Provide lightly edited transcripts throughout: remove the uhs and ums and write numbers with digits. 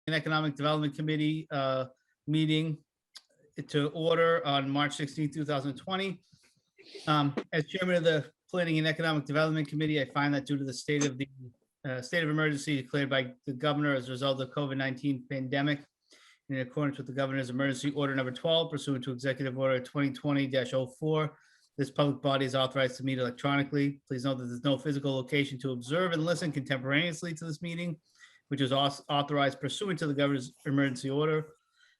and Economic Development Committee meeting to order on March 16, 2020. As chairman of the Planning and Economic Development Committee, I find that due to the state of emergency declared by the governor as a result of the COVID-19 pandemic, in accordance with the governor's emergency order number 12 pursuant to executive order 2020-04, this public body is authorized to meet electronically. Please note that there's no physical location to observe and listen contemporaneously to this meeting, which is authorized pursuant to the governor's emergency order.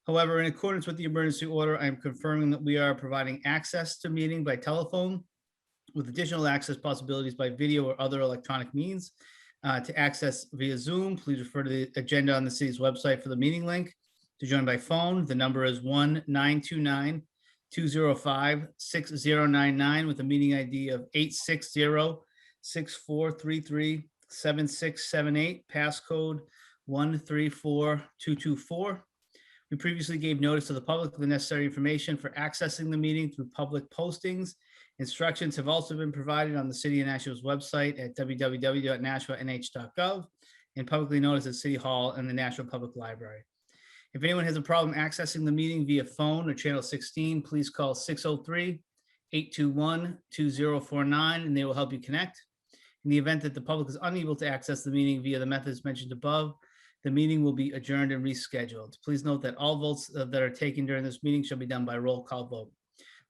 However, in accordance with the emergency order, I am confirming that we are providing access to meeting by telephone with additional access possibilities by video or other electronic means. To access via Zoom, please refer to the agenda on the city's website for the meeting link. To join by phone, the number is 1-929-205-6099 with a meeting ID of 860-6433-7678, passcode 134224. We previously gave notice to the public of the necessary information for accessing the meeting through public postings. Instructions have also been provided on the City of Nashua's website at www.nashuanh.gov and publicly noticed at City Hall and the Nashua Public Library. If anyone has a problem accessing the meeting via phone or channel 16, please call 603-821-2049 and they will help you connect. In the event that the public is unable to access the meeting via the methods mentioned above, the meeting will be adjourned and rescheduled. Please note that all votes that are taken during this meeting shall be done by roll call vote.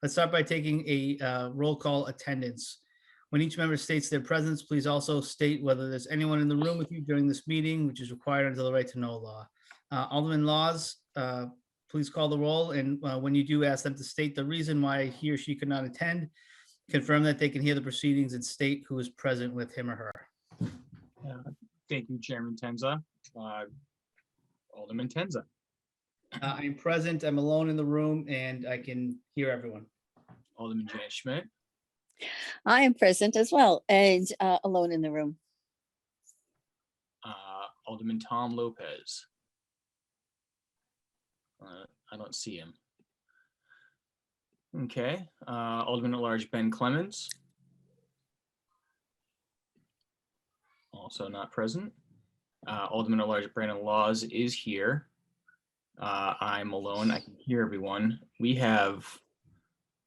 Let's start by taking a roll call attendance. When each member states their presence, please also state whether there's anyone in the room with you during this meeting, which is required under the right to know law. Alderman Laws, please call the roll. And when you do, ask them to state the reason why he or she could not attend, confirm that they can hear the proceedings and state who is present with him or her. Thank you, Chairman Tenza. Alderman Tenza. I'm present. I'm alone in the room and I can hear everyone. Alderman Janet Schmidt. I am present as well and alone in the room. Alderman Tom Lopez. I don't see him. Okay. Alderman at Large Ben Clemens. Also not present. Alderman at Large Brandon Laws is here. I'm alone. I can hear everyone. We have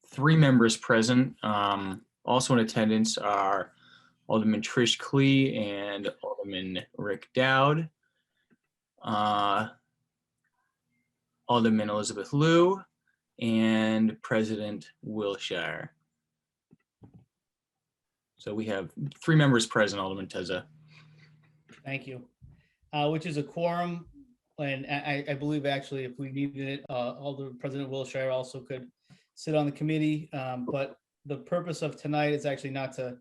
3 members present. Also in attendance are Alderman Trish Klee and Alderman Rick Dowd. Alderman Elizabeth Liu and President Wilshire. So we have 3 members present, Alderman Teza. Thank you. Which is a quorum. And I believe actually if we needed it, President Wilshire also could sit on the committee. But the purpose of tonight is actually not to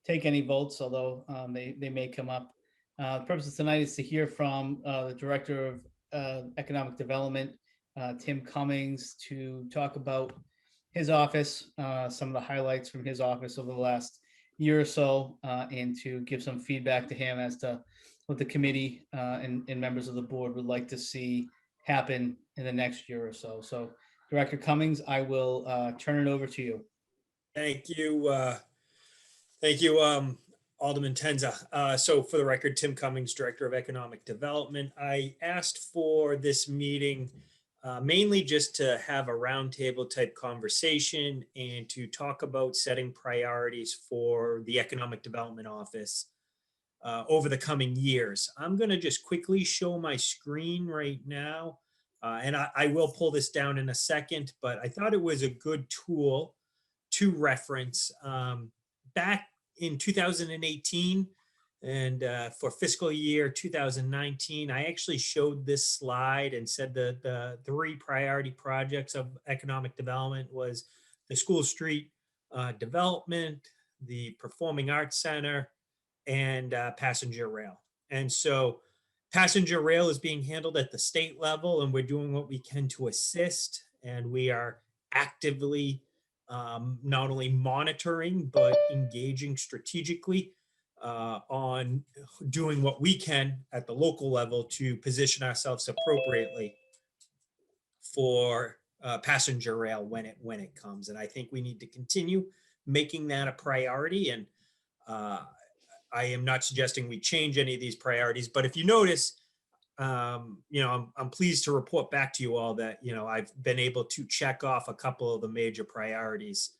take any votes, although they may come up. The purpose of tonight is to hear from the Director of Economic Development, Tim Cummings, to talk about his office, some of the highlights from his office over the last year or so, and to give some feedback to him as to what the committee and members of the board would like to see happen in the next year or so. So Director Cummings, I will turn it over to you. Thank you. Thank you, Alderman Tenza. So for the record, Tim Cummings, Director of Economic Development. I asked for this meeting mainly just to have a roundtable type conversation and to talk about setting priorities for the Economic Development Office over the coming years. I'm going to just quickly show my screen right now, and I will pull this down in a second, but I thought it was a good tool to reference. Back in 2018 and for fiscal year 2019, I actually showed this slide and said that the 3 priority projects of economic development was the School Street development, the Performing Arts Center, and passenger rail. And so passenger rail is being handled at the state level, and we're doing what we can to assist. And we are actively not only monitoring, but engaging strategically on doing what we can at the local level to position ourselves appropriately for passenger rail when it comes. And I think we need to continue making that a priority. And I am not suggesting we change any of these priorities, but if you notice, I'm pleased to report back to you all that, I've been able to check off a couple of the major priorities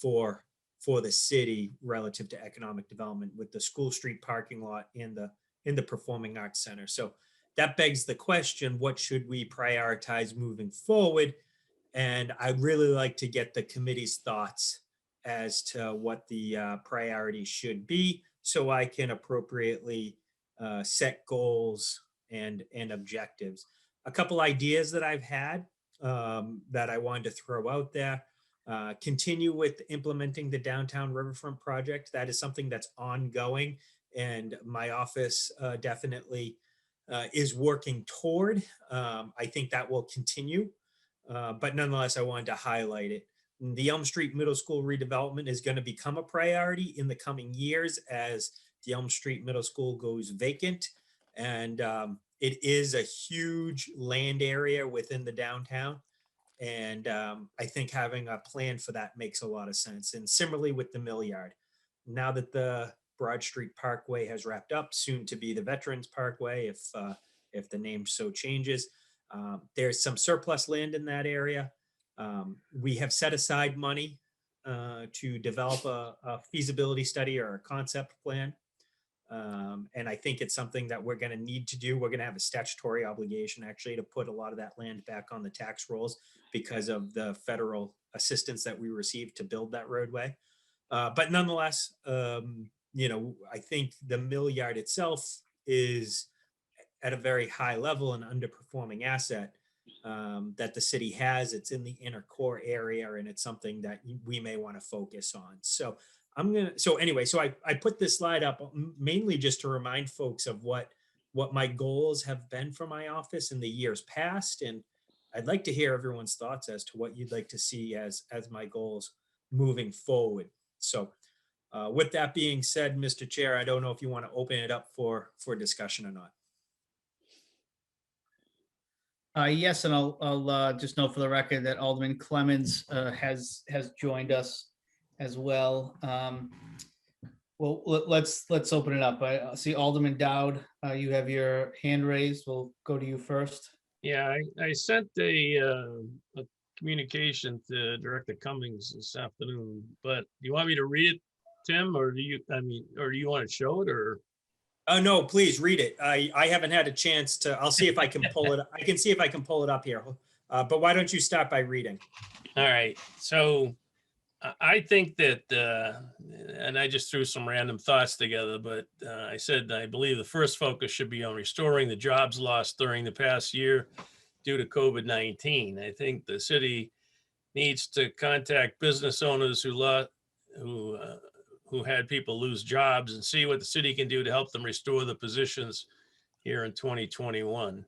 for the city relative to economic development with the School Street parking lot and the Performing Arts Center. So that begs the question, what should we prioritize moving forward? And I'd really like to get the committee's thoughts as to what the priorities should be so I can appropriately set goals and objectives. A couple ideas that I've had that I wanted to throw out there. Continue with implementing the downtown riverfront project. That is something that's ongoing, and my office definitely is working toward. I think that will continue, but nonetheless, I wanted to highlight it. The Elm Street Middle School redevelopment is going to become a priority in the coming years as the Elm Street Middle School goes vacant. And it is a huge land area within the downtown. And I think having a plan for that makes a lot of sense. And similarly with the Mill Yard, now that the Broad Street Parkway has wrapped up, soon to be the Veterans Parkway, if the name so changes, there's some surplus land in that area. We have set aside money to develop a feasibility study or a concept plan. And I think it's something that we're going to need to do. We're going to have a statutory obligation actually to put a lot of that land back on the tax rolls because of the federal assistance that we received to build that roadway. But nonetheless, I think the Mill Yard itself is at a very high level an underperforming asset that the city has. It's in the inner core area, and it's something that we may want to focus on. So I put this slide up mainly just to remind folks of what my goals have been for my office in the years past. And I'd like to hear everyone's thoughts as to what you'd like to see as my goals moving forward. So with that being said, Mr. Chair, I don't know if you want to open it up for discussion or not. Yes, and I'll just note for the record that Alderman Clemens has joined us as well. Well, let's open it up. I see Alderman Dowd. You have your hand raised. We'll go to you first. Yeah, I sent a communication to Director Cummings this afternoon, but do you want me to read it, Tim, or do you want to show it, or? No, please read it. I haven't had a chance to. I'll see if I can pull it. I can see if I can pull it up here. But why don't you start by reading? All right. So I think that, and I just threw some random thoughts together, but I said I believe the first focus should be on restoring the jobs lost during the past year due to COVID-19. I think the city needs to contact business owners who had people lose jobs and see what the city can do to help them restore the positions here in 2021.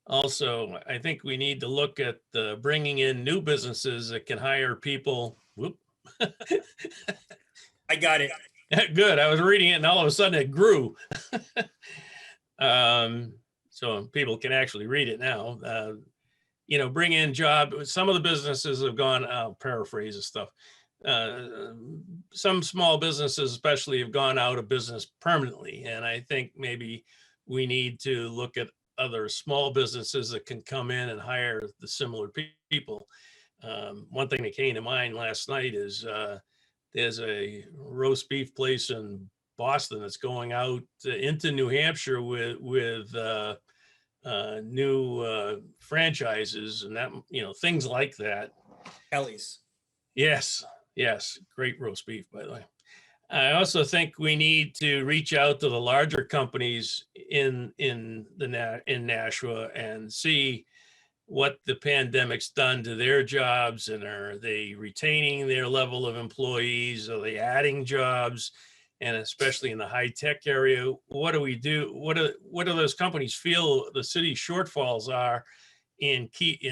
Also, I think we need to look at bringing in new businesses that can hire people. Whoop. I got it. Good. I was reading it and all of a sudden it grew. So people can actually read it now. Bring in some of the businesses have gone, I'll paraphrase the stuff. Some small businesses especially have gone out of business permanently. And I think maybe we need to look at other small businesses that can come in and hire the similar people. One thing that came to mind last night is there's a roast beef place in Boston that's going out into New Hampshire with new franchises and that, things like that. Kelly's. Yes. Great roast beef, by the way. I also think we need to reach out to the larger companies in Nashua and see what the pandemic's done to their jobs, and are they retaining their level of employees? Are they adding jobs? And especially in the high tech area, what do we do? What do those companies feel the city's shortfalls are in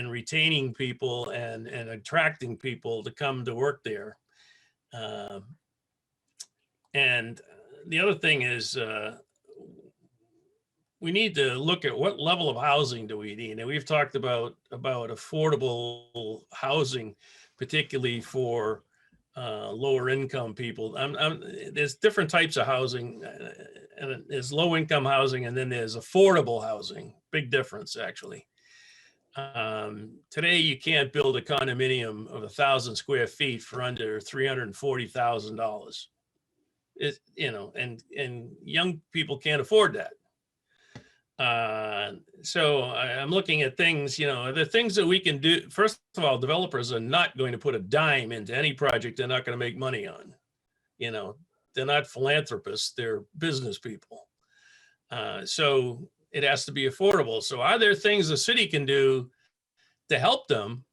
retaining people and attracting people to come to work there? And the other thing is we need to look at what level of housing do we need. And we've talked about affordable housing, particularly for lower income people. There's different types of housing, and there's low income housing, and then there's affordable housing. Big difference, actually. Today, you can't build a condominium of 1,000 square feet for under $340,000. And young people can't afford that. So I'm looking at things, the things that we can do. First of all, developers are not going to put a dime into any project they're not going to make money on. They're not philanthropists, they're business people. So it has to be affordable. So are there things the city can do to help them,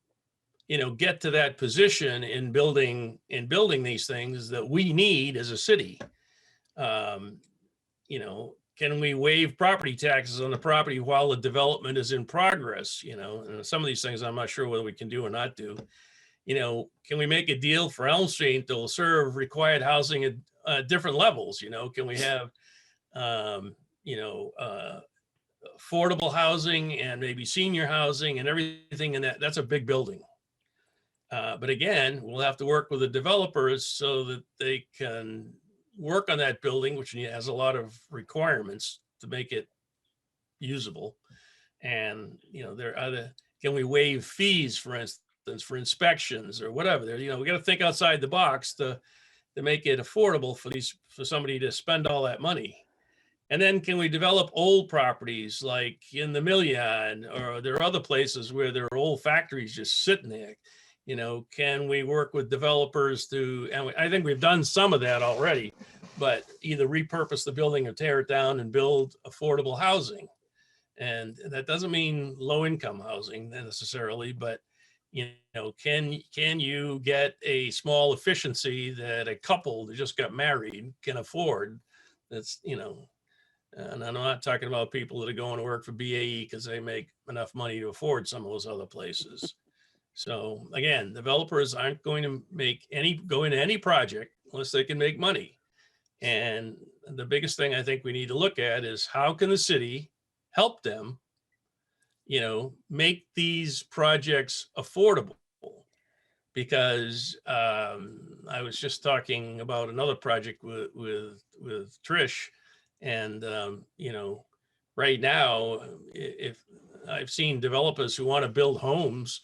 get to that position in building these things that we need as a city? Can we waive property taxes on the property while the development is in progress? And some of these things I'm not sure whether we can do or not do. Can we make a deal for Elm Street that will serve required housing at different levels? Can we have, affordable housing and maybe senior housing and everything in that? That's a big building. But again, we'll have to work with the developers so that they can work on that building, which has a lot of requirements to make it usable. And, can we waive fees, for instance, for inspections or whatever? We got to think outside the box to make it affordable for somebody to spend all that money. And then can we develop old properties like in the Million, or there are other places where there are old factories just sitting there? Can we work with developers and I think we've done some of that already, but either repurpose the building or tear it down and build affordable housing. And that doesn't mean low income housing necessarily, but can you get a small efficiency that a couple that just got married can afford? That's, and I'm not talking about people that are going to work for BAE because they make enough money to afford some of those other places. So again, developers aren't going to go into any project unless they can make money. And the biggest thing I think we need to look at is how can the city help them, make these projects affordable? Because I was just talking about another project with Trish, and right now, if I've seen developers who want to build homes,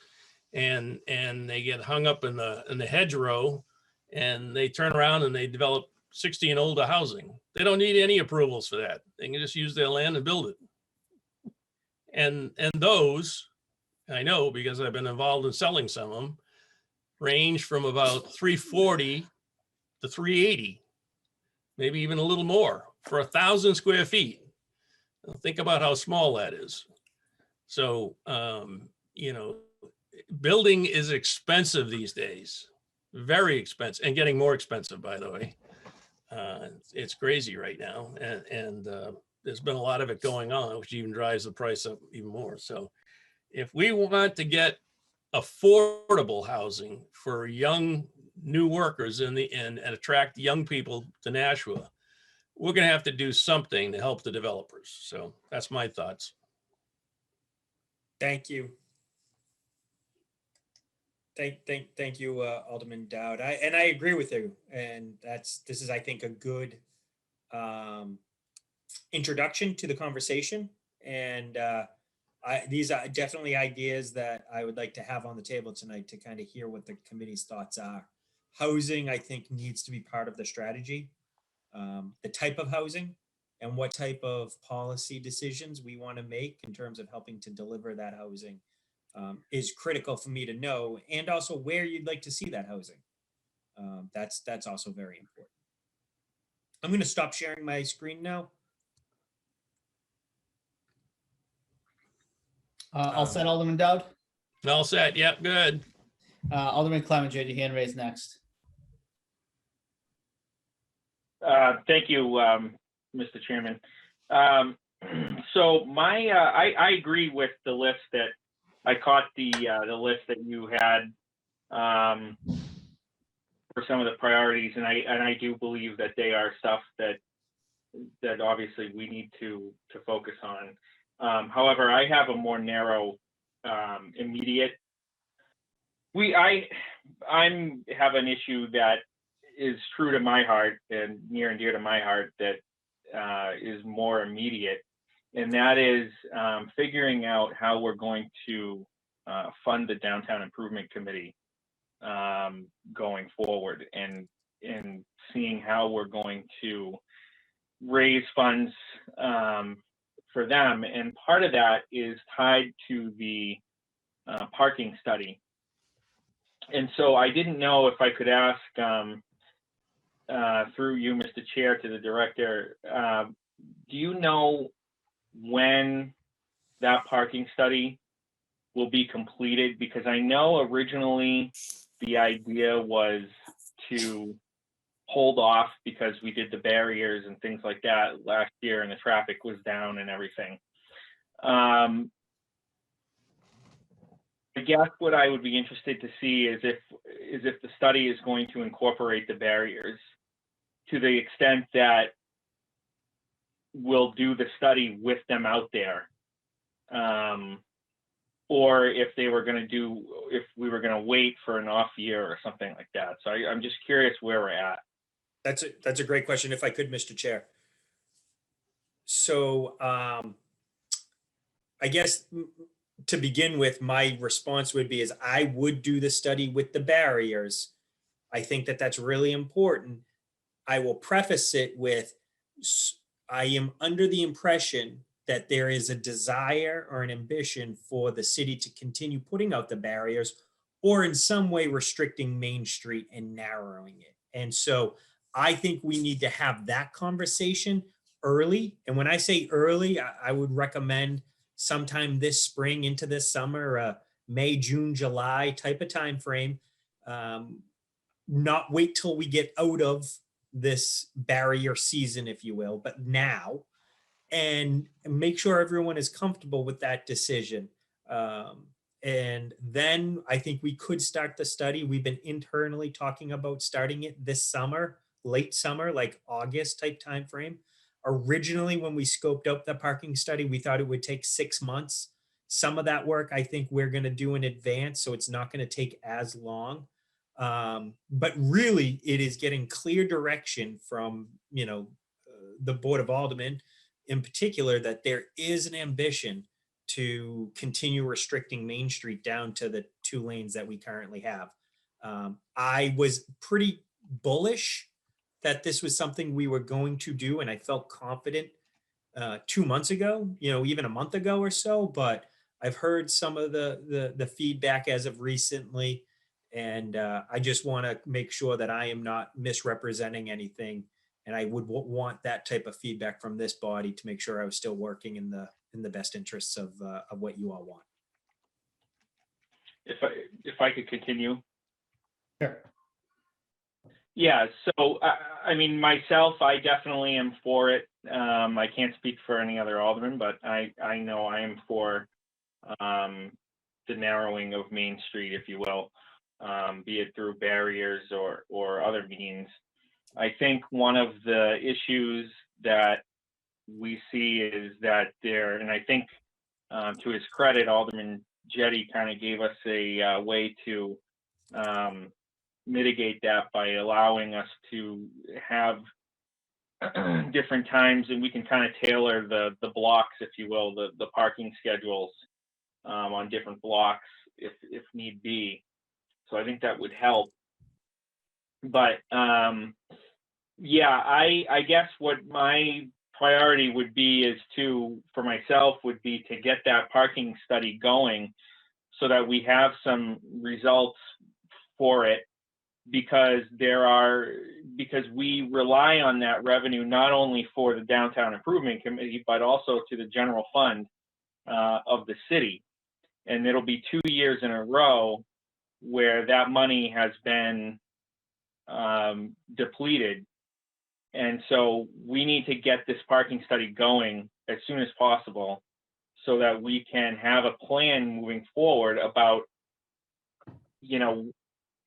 and they get hung up in the hedgerow, and they turn around and they develop 60 and older housing. They don't need any approvals for that. They can just use their land and build it. And those, I know because I've been involved in selling some of them, range from about 340 to 380, maybe even a little more for 1,000 square feet. Now, think about how small that is. So, building is expensive these days, very expensive, and getting more expensive, by the way. It's crazy right now. And there's been a lot of it going on, which even drives the price up even more. So if we want to get affordable housing for young new workers and attract young people to Nashua, we're going to have to do something to help the developers. So that's my thoughts. Thank you. Thank you, Alderman Dowd. I agree with you. And this is, I think, a good introduction to the conversation. And these are definitely ideas that I would like to have on the table tonight to kind of hear what the committee's thoughts are. Housing, I think, needs to be part of the strategy. The type of housing and what type of policy decisions we want to make in terms of helping to deliver that housing is critical for me to know, and also where you'd like to see that housing. That's also very important. I'm going to stop sharing my screen now. All set, Alderman Dowd? All set. Yep. Good. Alderman Clement, you had your hand raised next. Thank you, Mr. Chairman. So I agree with the list that I caught the list that you had for some of the priorities, and I do believe that they are stuff that obviously we need to focus on. However, I have a more narrow, immediate I'm have an issue that is true to my heart and near and dear to my heart that is more immediate, and that is figuring out how we're going to fund the Downtown Improvement Committee going forward, and seeing how we're going to raise funds for them. And part of that is tied to the parking study. And so I didn't know if I could ask through you, Mr. Chair, to the director, do you know when that parking study will be completed? Because I know originally the idea was to hold off because we did the barriers and things like that last year and the traffic was down and everything. I guess what I would be interested to see is if the study is going to incorporate the barriers to the extent that we'll do the study with them out there, or if we were going to wait for an off year or something like that. So I'm just curious where we're at. That's a great question, if I could, Mr. Chair. So I guess to begin with, my response would be is I would do the study with the barriers. I think that that's really important. I will preface it with, I am under the impression that there is a desire or an ambition for the city to continue putting out the barriers or in some way restricting Main Street and narrowing it. And so I think we need to have that conversation early. And when I say early, I would recommend sometime this spring into this summer, May, June, July type of time frame. Not wait till we get out of this barrier season, if you will, but now, and make sure everyone is comfortable with that decision. And then I think we could start the study. We've been internally talking about starting it this summer, late summer, like August type time frame. Originally, when we scoped out the parking study, we thought it would take 6 months. Some of that work I think we're going to do in advance, so it's not going to take as long. But really, it is getting clear direction from the Board of Aldermen in particular that there is an ambition to continue restricting Main Street down to the 2 lanes that we currently have. I was pretty bullish that this was something we were going to do, and I felt confident 2 months ago, even a month ago or so, but I've heard some of the feedback as of recently, and I just want to make sure that I am not misrepresenting anything, and I would want that type of feedback from this body to make sure I was still working in the best interests of what you all want. If I could continue. Sure. Yeah, so I mean, myself, I definitely am for it. I can't speak for any other alderman, but I know I am for the narrowing of Main Street, if you will, be it through barriers or other means. I think one of the issues that we see is that and I think to his credit, Alderman Jetty kind of gave us a way to mitigate that by allowing us to have different times, and we can kind of tailor the blocks, if you will, the parking schedules on different blocks if need be. So I think that would help. But yeah, I guess what my priority would be for myself would be to get that parking study going so that we have some results for it, because we rely on that revenue not only for the Downtown Improvement Committee, but also to the general fund of the city. And it'll be 2 years in a row where that money has been depleted. And so we need to get this parking study going as soon as possible so that we can have a plan moving forward about,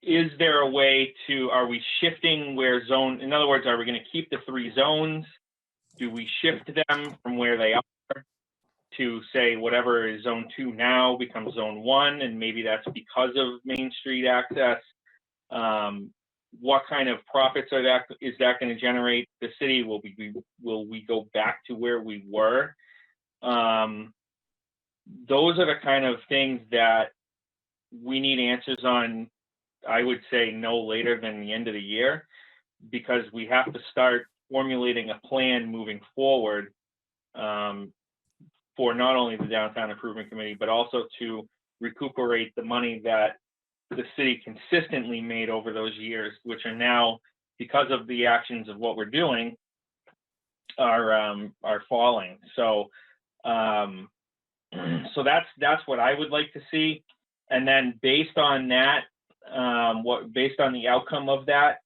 is there a way are we shifting in other words, are we going to keep the 3 zones? Do we shift them from where they are? to say whatever is zone 2 now becomes zone 1, and maybe that's because of Main Street access. What kind of profits is that going to generate the city? Will we go back to where we were? Those are the kind of things that we need answers on, I would say no later than the end of the year, because we have to start formulating a plan moving forward for not only the Downtown Improvement Committee, but also to recuperate the money that the city consistently made over those years, which are now, because of the actions of what we're doing, are falling. So so that's what I would like to see. And then based on that, based on the outcome of that,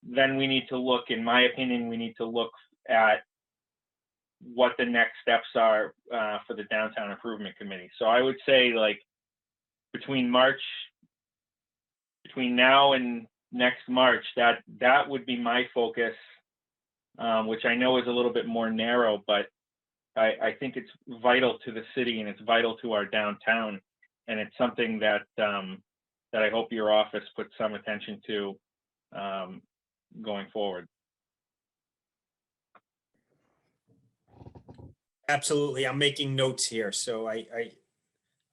then we need to look, in my opinion, we need to look at what the next steps are for the Downtown Improvement Committee. So I would say, like, between now and next March, that would be my focus, which I know is a little bit more narrow, but I think it's vital to the city and it's vital to our downtown, and it's something that that I hope your office puts some attention to going forward. Absolutely. I'm making notes here. So I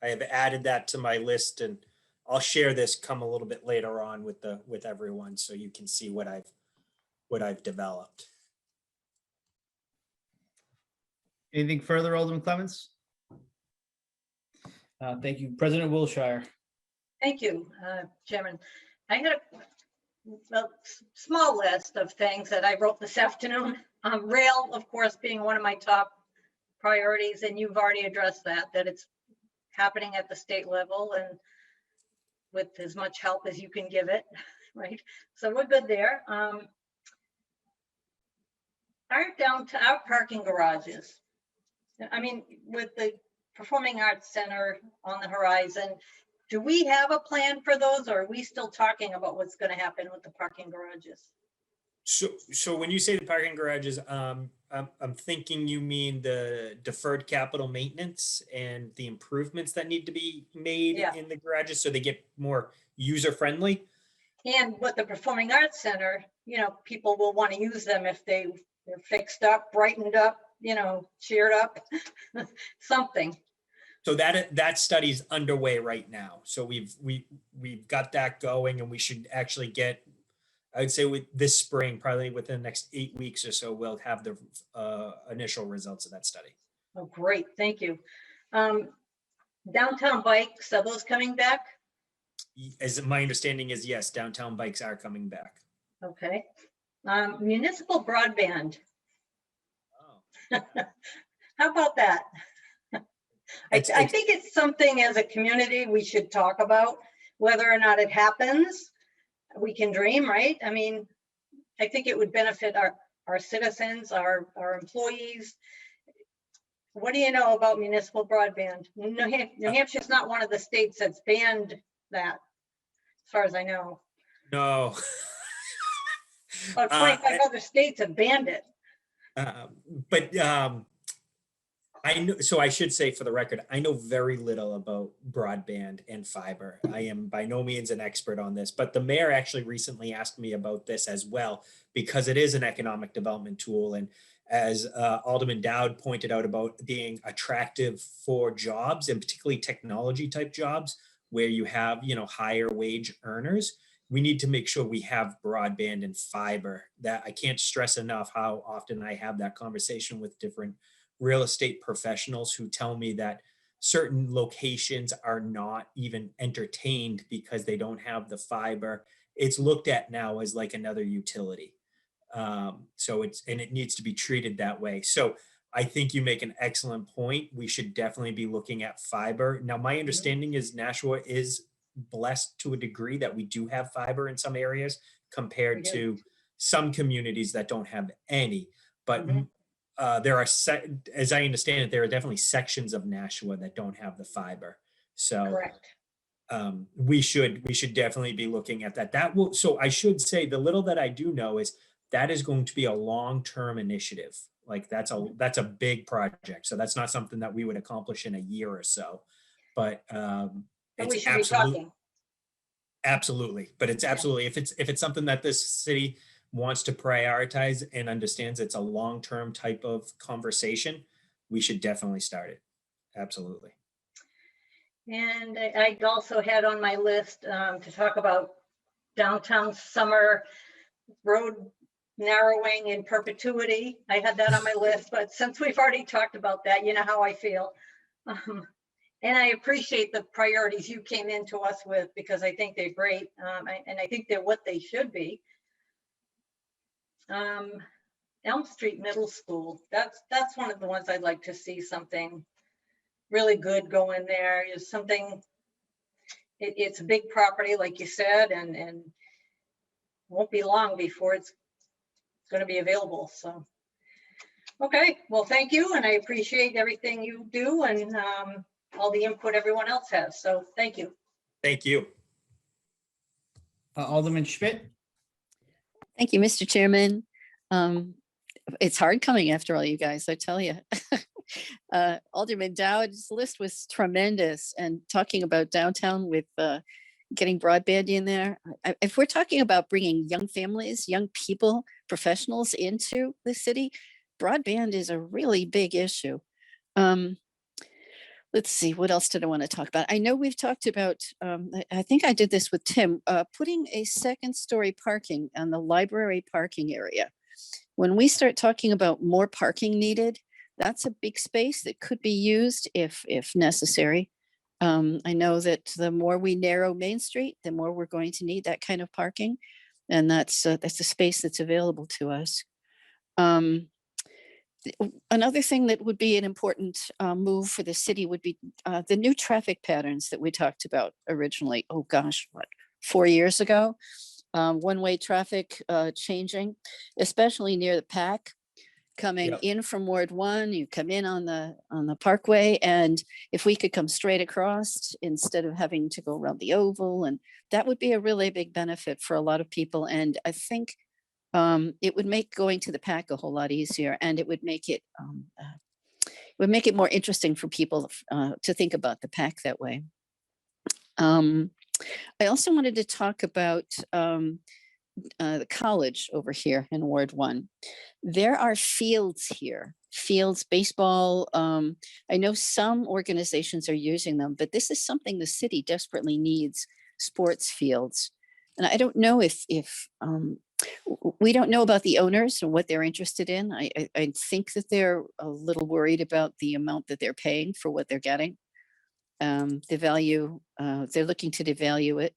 have added that to my list, and I'll share this come a little bit later on with everyone, so you can see what I've developed. Anything further, Alderman Clements? Thank you. President Wilshire. Thank you, Chairman. I had a small list of things that I wrote this afternoon. Rail, of course, being one of my top priorities, and you've already addressed that it's happening at the state level and with as much help as you can give it, right? So we're good there. Our parking garages. I mean, with the Performing Arts Center on the horizon, do we have a plan for those, or are we still talking about what's going to happen with the parking garages? So when you say the parking garages, I'm thinking you mean the deferred capital maintenance and the improvements that need to be made in the garages so they get more user friendly. And with the Performing Arts Center, people will want to use them if they're fixed up, brightened up, cheered up, something. So that study's underway right now. So we've got that going, and we should actually get, I would say, with this spring, probably within the next 8 weeks or so, we'll have the initial results of that study. Oh, great. Thank you. Downtown bikes, are those coming back? As my understanding is, yes, downtown bikes are coming back. Okay. Municipal broadband. Oh. How about that? I think it's something as a community we should talk about. Whether or not it happens, we can dream, right? I mean, I think it would benefit our citizens, our employees. What do you know about municipal broadband? New Hampshire's not one of the states that's banned that, as far as I know. No. About 25 other states have banned it. But I know, so I should say, for the record, I know very little about broadband and fiber. I am by no means an expert on this, but the mayor actually recently asked me about this as well, because it is an economic development tool. And as Alderman Dowd pointed out about being attractive for jobs, and particularly technology type jobs where you have, higher wage earners, we need to make sure we have broadband and fiber. That I can't stress enough how often I have that conversation with different real estate professionals who tell me that certain locations are not even entertained because they don't have the fiber. It's looked at now as like another utility. So it needs to be treated that way. So I think you make an excellent point. We should definitely be looking at fiber. Now, my understanding is Nashua is blessed to a degree that we do have fiber in some areas compared to some communities that don't have any. But there are, as I understand it, there are definitely sections of Nashua that don't have the fiber. So we should definitely be looking at that. So I should say, the little that I do know is that is going to be a long-term initiative. Like that's a big project. So that's not something that we would accomplish in a year or so. But And it's we should be talking. absolutely. But it's absolutely, if it's something that this city wants to prioritize and understands it's a long-term type of conversation, we should definitely start it. Absolutely. And I also had on my list to talk about downtown summer road narrowing in perpetuity. I had that on my list, but since we've already talked about that, you know how I feel. And I appreciate the priorities you came into us with, because I think they're great. And I think they're what they should be. Elm Street Middle School, that's one of the ones I'd like to see something really good go in there. Is something, it's a big property, like you said, and won't be long before it's going to be available. So, okay, well, thank you. And I appreciate everything you do and all the input everyone else has. So thank you. Thank you. Alderman Schmidt. Thank you, Mr. Chairman. It's hard coming after all, you guys, I tell you. Alderman Dowd's list was tremendous, and talking about downtown with getting broadband in there. If we're talking about bringing young families, young people, professionals into the city, broadband is a really big issue. Let's see, what else did I want to talk about? I know we've talked about, I think I did this with Tim, putting a second story parking on the library parking area. When we start talking about more parking needed, that's a big space that could be used if necessary. I know that the more we narrow Main Street, the more we're going to need that kind of parking. And that's a space that's available to us. Another thing that would be an important move for the city would be the new traffic patterns that we talked about originally. Oh gosh, what, 4 years ago? One-way traffic changing, especially near the PAC. Coming in from Ward 1, you come in on the Parkway, and if we could come straight across instead of having to go around the Oval, and that would be a really big benefit for a lot of people. And I think it would make going to the PAC a whole lot easier, and it would make it more interesting for people to think about the PAC that way. I also wanted to talk about the college over here in Ward 1. There are fields here, baseball. I know some organizations are using them, but this is something the city desperately needs, sports fields. And I don't know if we don't know about the owners and what they're interested in. I think that they're a little worried about the amount that they're paying for what they're getting. The value, they're looking to devalue it.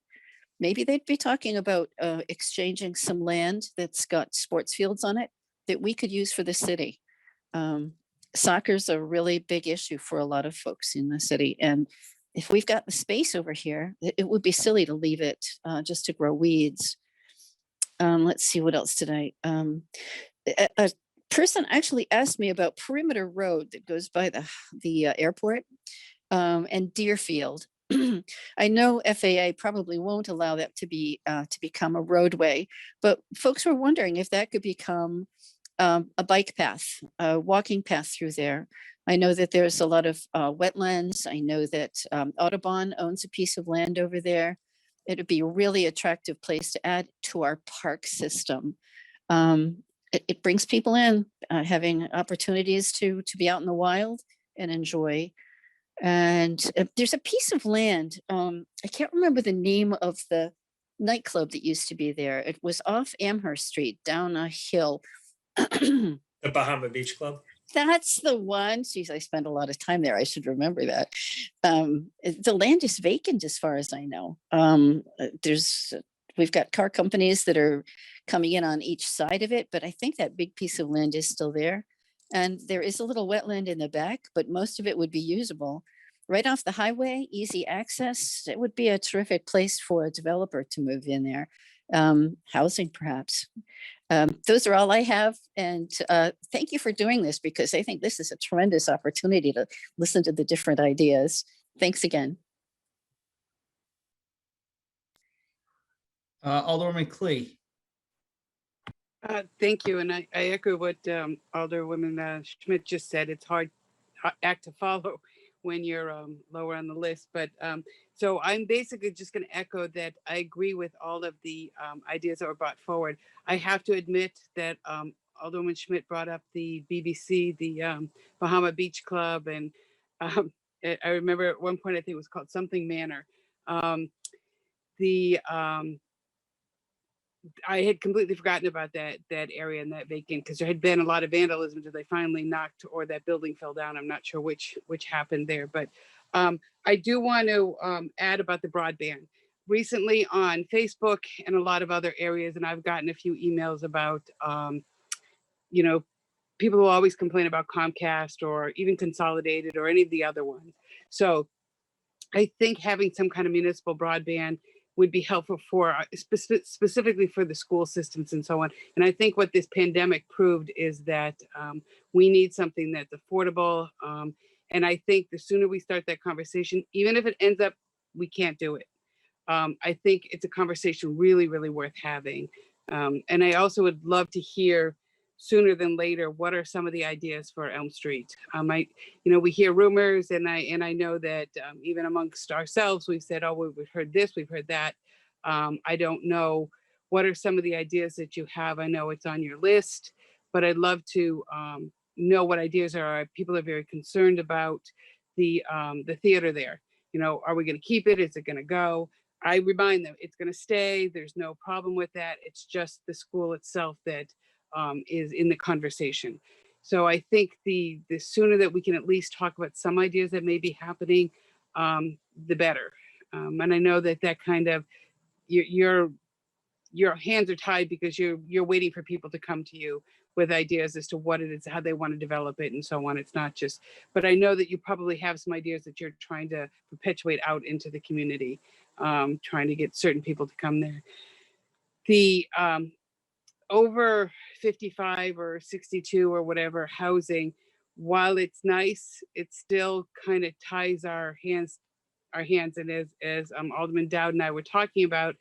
Maybe they'd be talking about exchanging some land that's got sports fields on it that we could use for the city. Soccer's a really big issue for a lot of folks in the city. And if we've got the space over here, it would be silly to leave it just to grow weeds. Let's see, what else did a person actually asked me about Perimeter Road that goes by the airport and Deerfield. I know FAA probably won't allow that to become a roadway, but folks were wondering if that could become a bike path, a walking path through there. I know that there's a lot of wetlands. I know that Audubon owns a piece of land over there. It would be a really attractive place to add to our park system. It brings people in, having opportunities to be out in the wild and enjoy. And there's a piece of land, I can't remember the name of the nightclub that used to be there. It was off Amherst Street, down a hill. The Bahama Beach Club. That's the one. Geez, I spent a lot of time there. I should remember that. The land is vacant as far as I know. We've got car companies that are coming in on each side of it, but I think that big piece of land is still there. And there is a little wetland in the back, but most of it would be usable. Right off the highway, easy access. It would be a terrific place for a developer to move in there. Housing, perhaps. Those are all I have. And thank you for doing this, because I think this is a tremendous opportunity to listen to the different ideas. Thanks again. Alderman Clee. Thank you. And I echo what Alderwoman Schmidt just said. It's hard act to follow when you're lower on the list. But so I'm basically just going to echo that I agree with all of the ideas that were brought forward. I have to admit that Alderwoman Schmidt brought up the BBC, the Bahama Beach Club. And I remember at one point, I think it was called something Manor. I had completely forgotten about that area and that vacant, because there had been a lot of vandalism until they finally knocked, or that building fell down. I'm not sure which happened there, but I do want to add about the broadband. Recently on Facebook and a lot of other areas, and I've gotten a few emails about, people who always complain about Comcast or even Consolidated or any of the other ones. So I think having some kind of municipal broadband would be helpful for specifically for the school systems and so on. And I think what this pandemic proved is that we need something that's affordable. And I think the sooner we start that conversation, even if it ends up we can't do it, I think it's a conversation really, really worth having. And I also would love to hear sooner than later, what are some of the ideas for Elm Street? We hear rumors, and I know that even amongst ourselves, we've said, oh, we've heard this, we've heard that. I don't know, what are some of the ideas that you have? I know it's on your list, but I'd love to know what ideas are. People are very concerned about the theater there. Are we going to keep it? Is it going to go? I remind them it's going to stay. There's no problem with that. It's just the school itself that is in the conversation. So I think the sooner that we can at least talk about some ideas that may be happening, the better. And I know that kind of your hands are tied because you're waiting for people to come to you with ideas as to what it is, how they want to develop it, and so on. It's not just, but I know that you probably have some ideas that you're trying to perpetuate out into the community, trying to get certain people to come there. The over 55 or 62 or whatever housing, while it's nice, it still kind of ties our hands. And as Alderman Dowd and I were talking about,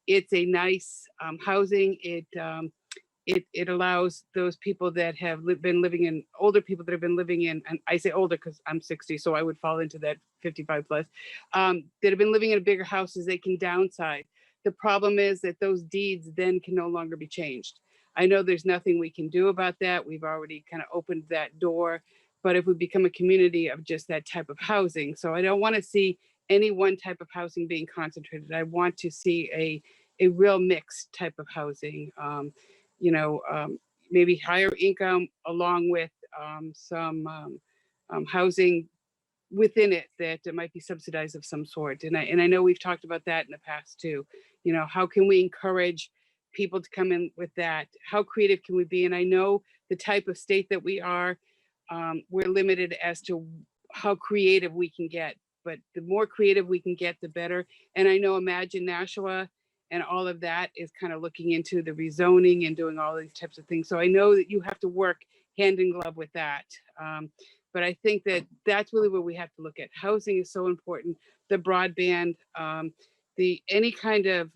it's a nice housing. It allows those people that have been living in, older people that have been living in, and I say older because I'm 60, so I would fall into that 55 plus, that have been living in bigger houses, they can downsize. The problem is that those deeds then can no longer be changed. I know there's nothing we can do about that. We've already kind of opened that door, but if we become a community of just that type of housing, so I don't want to see any one type of housing being concentrated. I want to see a real mixed type of housing, maybe higher income along with some housing within it that might be subsidized of some sort. And I know we've talked about that in the past too. How can we encourage people to come in with that? How creative can we be? And I know the type of state that we are, we're limited as to how creative we can get, but the more creative we can get, the better. And I know Imagine Nashua and all of that is kind of looking into the rezoning and doing all these types of things. So I know that you have to work hand in glove with that. But I think that that's really where we have to look at. Housing is so important. The broadband, any kind of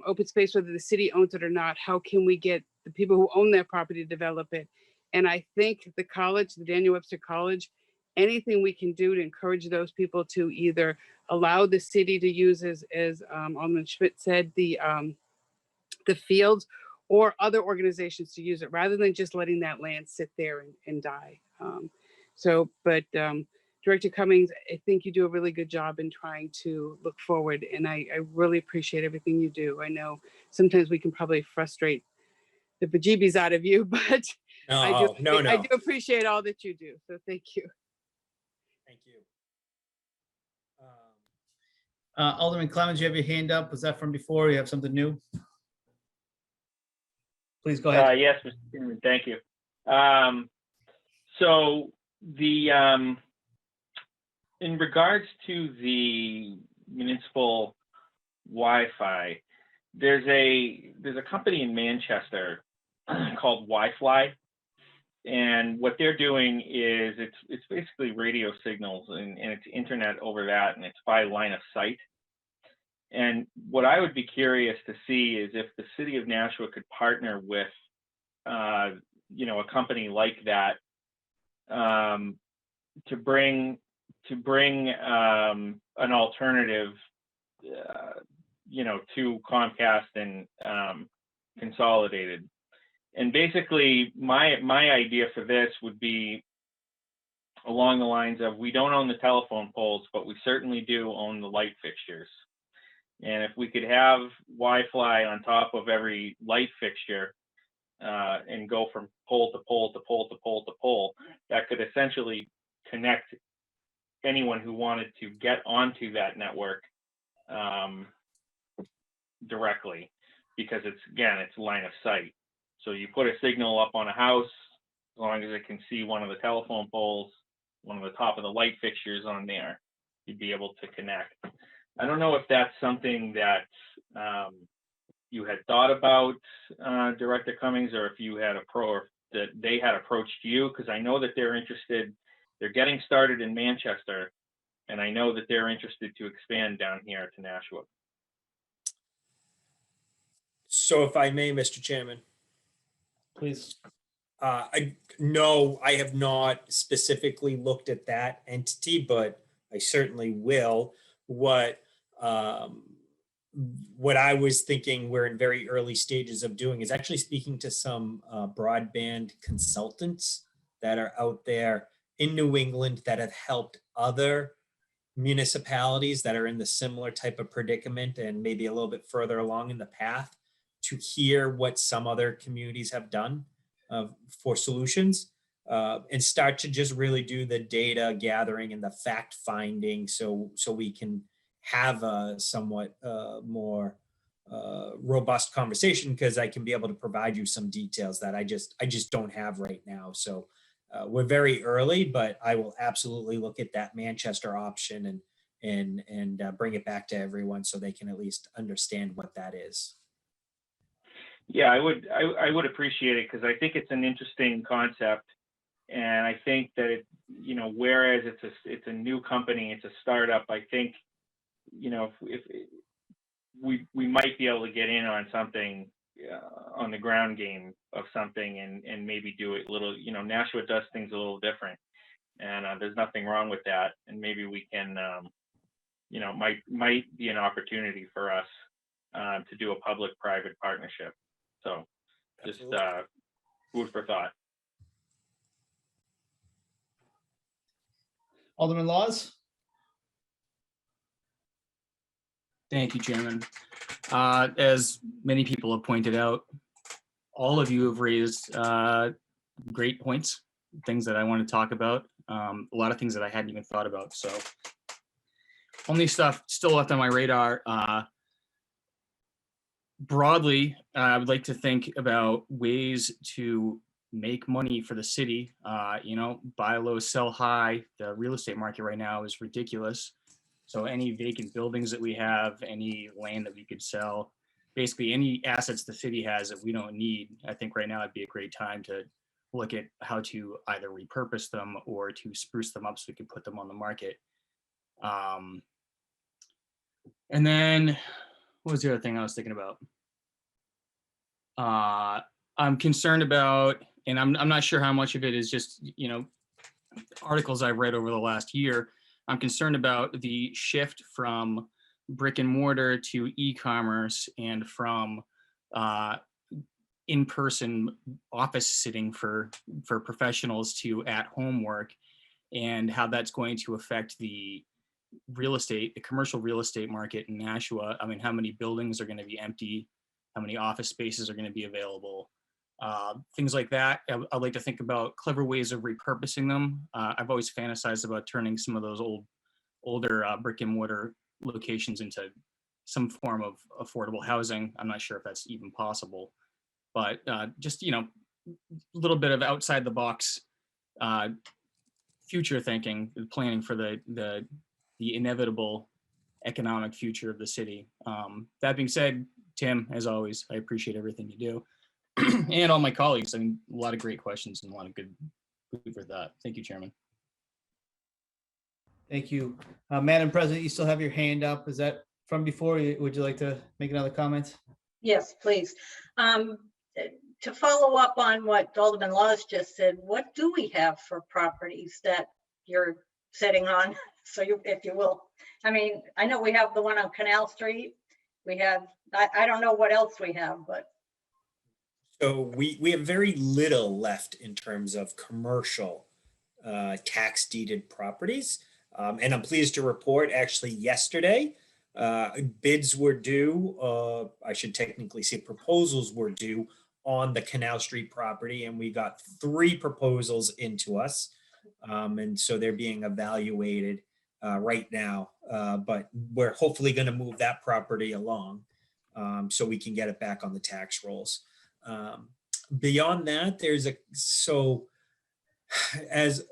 open space, whether the city owns it or not, how can we get the people who own that property to develop it? And I think the college, the Daniel Webster College, anything we can do to encourage those people to either allow the city to use, as Alderman Schmidt said, the fields, or other organizations to use it, rather than just letting that land sit there and die. But Director Cummings, I think you do a really good job in trying to look forward, and I really appreciate everything you do. I know sometimes we can probably frustrate the bejeebies out of you, but I do appreciate all that you do. So thank you. Thank you. Alderman Clemmons, you have your hand up. Was that from before? You have something new? Please go ahead. Yes, Mr. Chairman, thank you. So in regards to the municipal Wi-Fi, there's a company in Manchester called Wi-Fi, and what they're doing is it's basically radio signals and it's internet over that, and it's by line of sight. And what I would be curious to see is if the city of Nashua could partner with a company like that to bring an alternative, to Comcast and Consolidated. And basically, my idea for this would be along the lines of, we don't own the telephone poles, but we certainly do own the light fixtures. And if we could have Wi-Fi on top of every light fixture and go from pole to pole to pole to pole to pole, that could essentially connect anyone who wanted to get onto that network directly, because it's line of sight. So you put a signal up on a house, as long as it can see one of the telephone poles, one of the top of the light fixtures on there, you'd be able to connect. I don't know if that's something that you had thought about, Director Cummings, or if you had that they had approached you, because I know that they're interested. They're getting started in Manchester, and I know that they're interested to expand down here to Nashua. So if I may, Mr. Chairman. Please. I have not specifically looked at that entity, but I certainly will. What I was thinking we're in very early stages of doing is actually speaking to some broadband consultants that are out there in New England that have helped other municipalities that are in the similar type of predicament and maybe a little bit further along in the path, to hear what some other communities have done for solutions, and start to just really do the data gathering and the fact finding, so we can have a somewhat more robust conversation, because I can be able to provide you some details that I just don't have right now. So we're very early, but I will absolutely look at that Manchester option and bring it back to everyone so they can at least understand what that is. Yeah, I would appreciate it, because I think it's an interesting concept, and I think that whereas it's a new company, it's a startup, I think if we might be able to get in on something, on the ground game of something, and maybe do it a little. Nashua does things a little different, and there's nothing wrong with that, and maybe we can might be an opportunity for us to do a public-private partnership. So just food for thought. Alderman Laws? Thank you, Chairman. As many people have pointed out, all of you have raised great points, things that I want to talk about, a lot of things that I hadn't even thought about. So only stuff still left on my radar. Broadly, I would like to think about ways to make money for the city. Buy low, sell high. The real estate market right now is ridiculous. So any vacant buildings that we have, any land that we could sell, basically any assets the city has that we don't need, I think right now would be a great time to look at how to either repurpose them or to spruce them up so we can put them on the market. And then what was the other thing I was thinking about? I'm concerned about, and I'm not sure how much of it is just, articles I've read over the last year. I'm concerned about the shift from brick and mortar to e-commerce, and from in-person office sitting for professionals to at-home work, and how that's going to affect the commercial real estate market in Nashua. I mean, how many buildings are going to be empty? How many office spaces are going to be available? Things like that. I'd like to think about clever ways of repurposing them. I've always fantasized about turning some of those older brick and mortar locations into some form of affordable housing. I'm not sure if that's even possible, but just, a little bit of outside the box future thinking, planning for the inevitable economic future of the city. That being said, Tim, as always, I appreciate everything you do. And all my colleagues. I mean, a lot of great questions and a lot of good food for that. Thank you, Chairman. Thank you. Madam President, you still have your hand up. Is that from before? Would you like to make another comment? Yes, please. to follow up on what Alderman Laws just said, what do we have for properties that you're sitting on? So you, if you will, I mean, I know we have the one on Canal Street. We have, I don't know what else we have, but So we have very little left in terms of commercial tax deeded properties. And I'm pleased to report actually yesterday, bids were due, I should technically say proposals were due on the Canal Street property, and we got 3 proposals into us. And so they're being evaluated right now, but we're hopefully going to move that property along so we can get it back on the tax rolls. Beyond that, there's as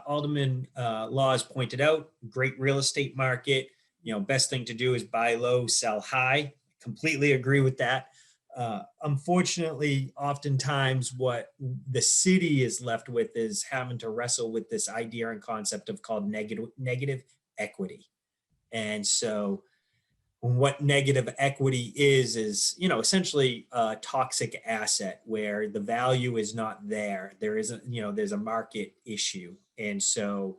Alderman Laws pointed out, great real estate market. Best thing to do is buy low, sell high. Completely agree with that. Unfortunately, oftentimes what the city is left with is having to wrestle with this idea and concept of called negative equity. And so what negative equity is essentially a toxic asset where the value is not there. There isn't, there's a market issue. And so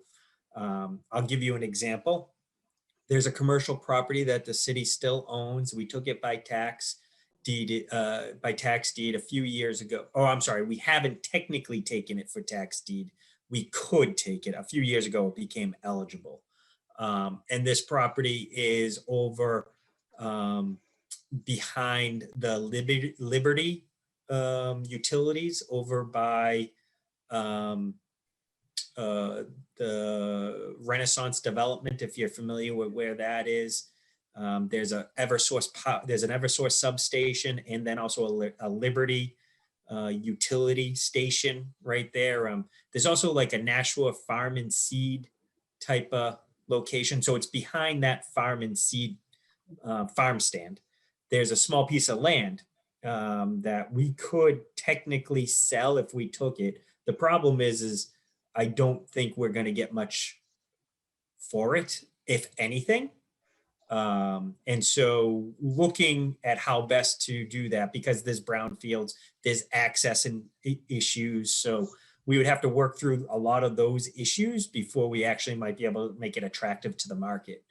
I'll give you an example. There's a commercial property that the city still owns. We took it by tax deed a few years ago. Oh, I'm sorry. We haven't technically taken it for tax deed. We could take it. A few years ago, it became eligible. And this property is over behind the Liberty utilities over by the Renaissance development, if you're familiar with where that is. There's an Eversource substation, and then also a Liberty utility station right there. There's also like a Nashua Farm and Seed type of location. So it's behind that Farm and Seed farm stand. There's a small piece of land that we could technically sell if we took it. The problem is I don't think we're going to get much for it, if anything. And so looking at how best to do that, because there's brownfields, there's access and issues. So we would have to work through a lot of those issues before we actually might be able to make it attractive to the market.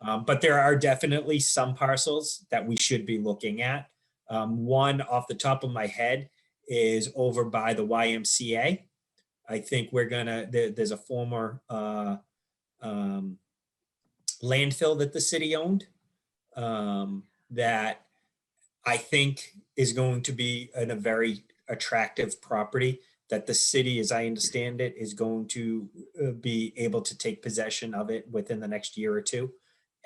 But there are definitely some parcels that we should be looking at. One off the top of my head is over by the YMCA. I think there's a former landfill that the city owned that I think is going to be a very attractive property that the city, as I understand it, is going to be able to take possession of it within the next year or two.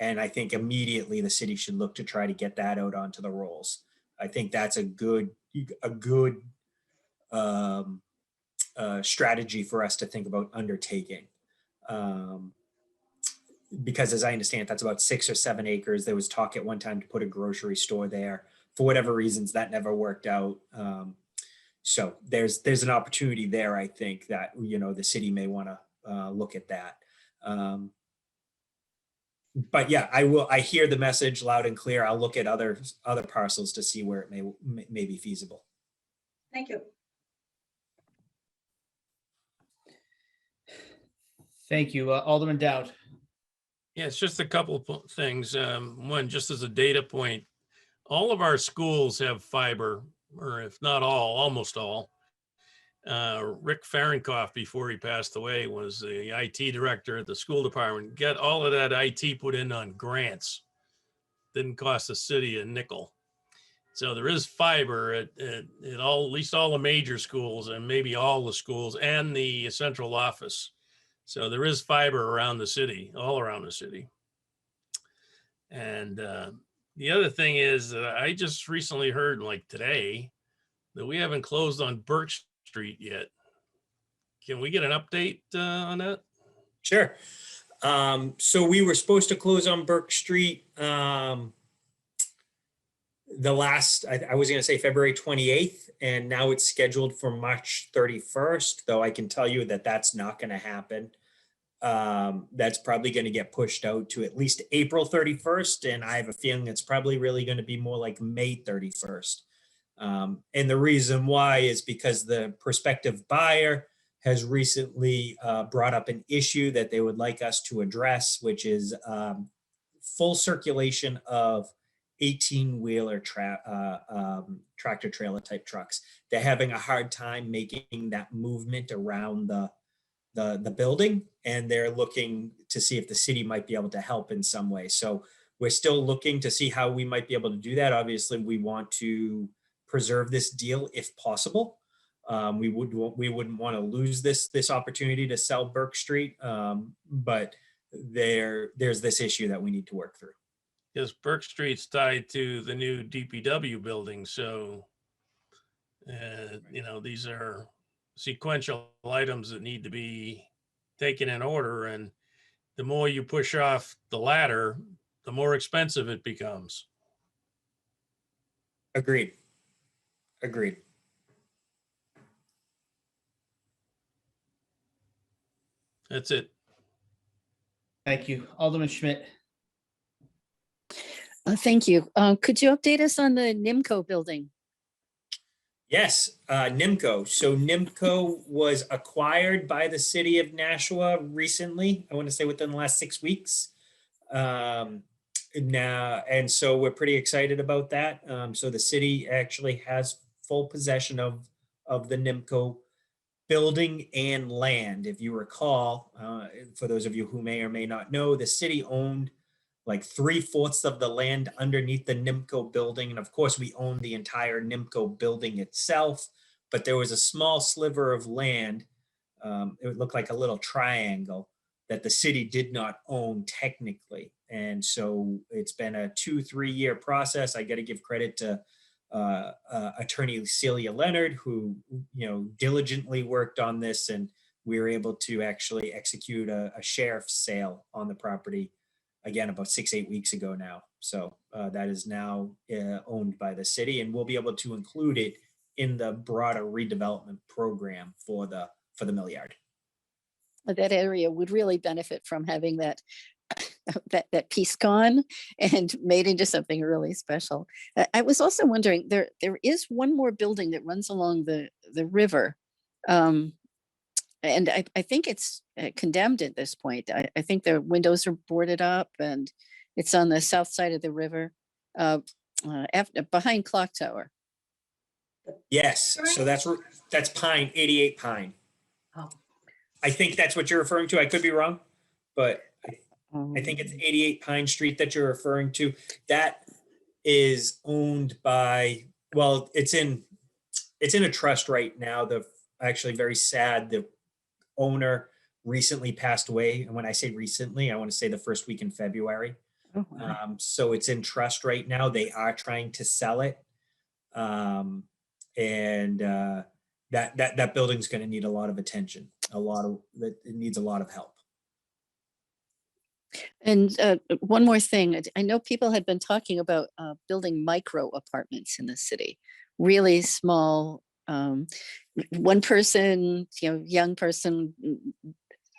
And I think immediately the city should look to try to get that out onto the rolls. I think that's a good strategy for us to think about undertaking. Because as I understand it, that's about 6 or 7 acres. There was talk at one time to put a grocery store there. For whatever reasons, that never worked out. So there's an opportunity there, I think, that the city may want to look at that. But yeah, I hear the message loud and clear. I'll look at other parcels to see where it may be feasible. thank you. Thank you. Alderman Dowd. Yeah, it's just a couple of things. One, just as a data point, all of our schools have fiber, or if not all, almost all. Rick Fahrenkopf, before he passed away, was the IT director at the school department. Get all of that IT put in on grants. Didn't cost the city a nickel. So there is fiber at least all the major schools, and maybe all the schools and the central office. So there is fiber around the city, all around the city. And the other thing is that I just recently heard, like today, that we haven't closed on Birch Street yet. Can we get an update on that? Sure. So we were supposed to close on Burke Street I was going to say February 28th, and now it's scheduled for March 31st, though I can tell you that that's not going to happen. That's probably going to get pushed out to at least April 31st, and I have a feeling it's probably really going to be more like May 31st. And the reason why is because the prospective buyer has recently brought up an issue that they would like us to address, which is full circulation of 18-wheeler tractor trailer type trucks. They're having a hard time making that movement around the building, and they're looking to see if the city might be able to help in some way. So we're still looking to see how we might be able to do that. Obviously, we want to preserve this deal if possible. We wouldn't want to lose this opportunity to sell Burke Street, but there's this issue that we need to work through. Because Burke Street's tied to the new DPW building, so these are sequential items that need to be taken in order, and the more you push off the ladder, the more expensive it becomes. Agreed. That's it. Thank you. Alderman Schmidt. Thank you. Could you update us on the NIMCO building? Yes, NIMCO. So NIMCO was acquired by the city of Nashua recently. I want to say within the last 6 weeks. And so we're pretty excited about that. So the city actually has full possession of the NIMCO building and land. If you recall, for those of you who may or may not know, the city owned like 3/4 of the land underneath the NIMCO building. And of course, we own the entire NIMCO building itself, but there was a small sliver of land. It would look like a little triangle that the city did not own technically. And so it's been a 2-3 year process. I got to give credit to attorney Celia Leonard, who diligently worked on this, and we were able to actually execute a sheriff's sale on the property again about 6-8 weeks ago now. So that is now owned by the city, and we'll be able to include it in the broader redevelopment program for the mill yard. That area would really benefit from having that piece gone and made into something really special. I was also wondering, there is one more building that runs along the river. And I think it's condemned at this point. I think the windows are boarded up, and it's on the south side of the river, behind Clock Tower. Yes, so that's Pine, 88 Pine. Oh. I think that's what you're referring to. I could be wrong, but I think it's 88 Pine Street that you're referring to. That is owned by, well, it's in a trust right now. Actually very sad, the owner recently passed away. And when I say recently, I want to say the first week in February. Oh, wow. So it's in trust right now. They are trying to sell it. That building's going to need a lot of attention. It needs a lot of help. And one more thing, I know people had been talking about building micro apartments in the city, really small, one person, young person.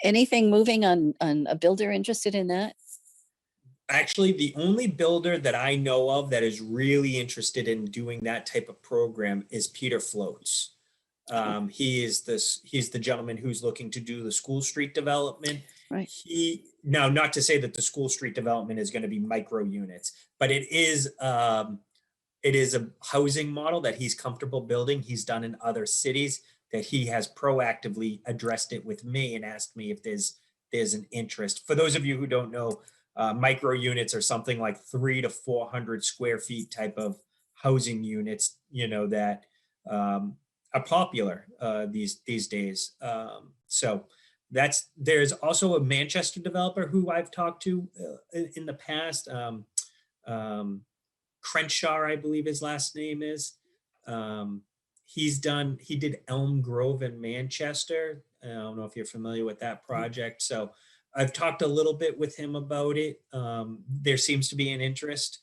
Anything moving on a builder interested in that? Actually, the only builder that I know of that is really interested in doing that type of program is Peter Floats. He's the gentleman who's looking to do the School Street development. Right. Now, not to say that the School Street development is going to be micro units, but it is a housing model that he's comfortable building. He's done in other cities, that he has proactively addressed it with me and asked me if there's an interest. For those of you who don't know, micro units are something like 300 to 400 square feet type of housing units, that are popular these days. So there's also a Manchester developer who I've talked to in the past. Crenshaw, I believe his last name is. He did Elm Grove in Manchester. I don't know if you're familiar with that project. So I've talked a little bit with him about it. There seems to be an interest.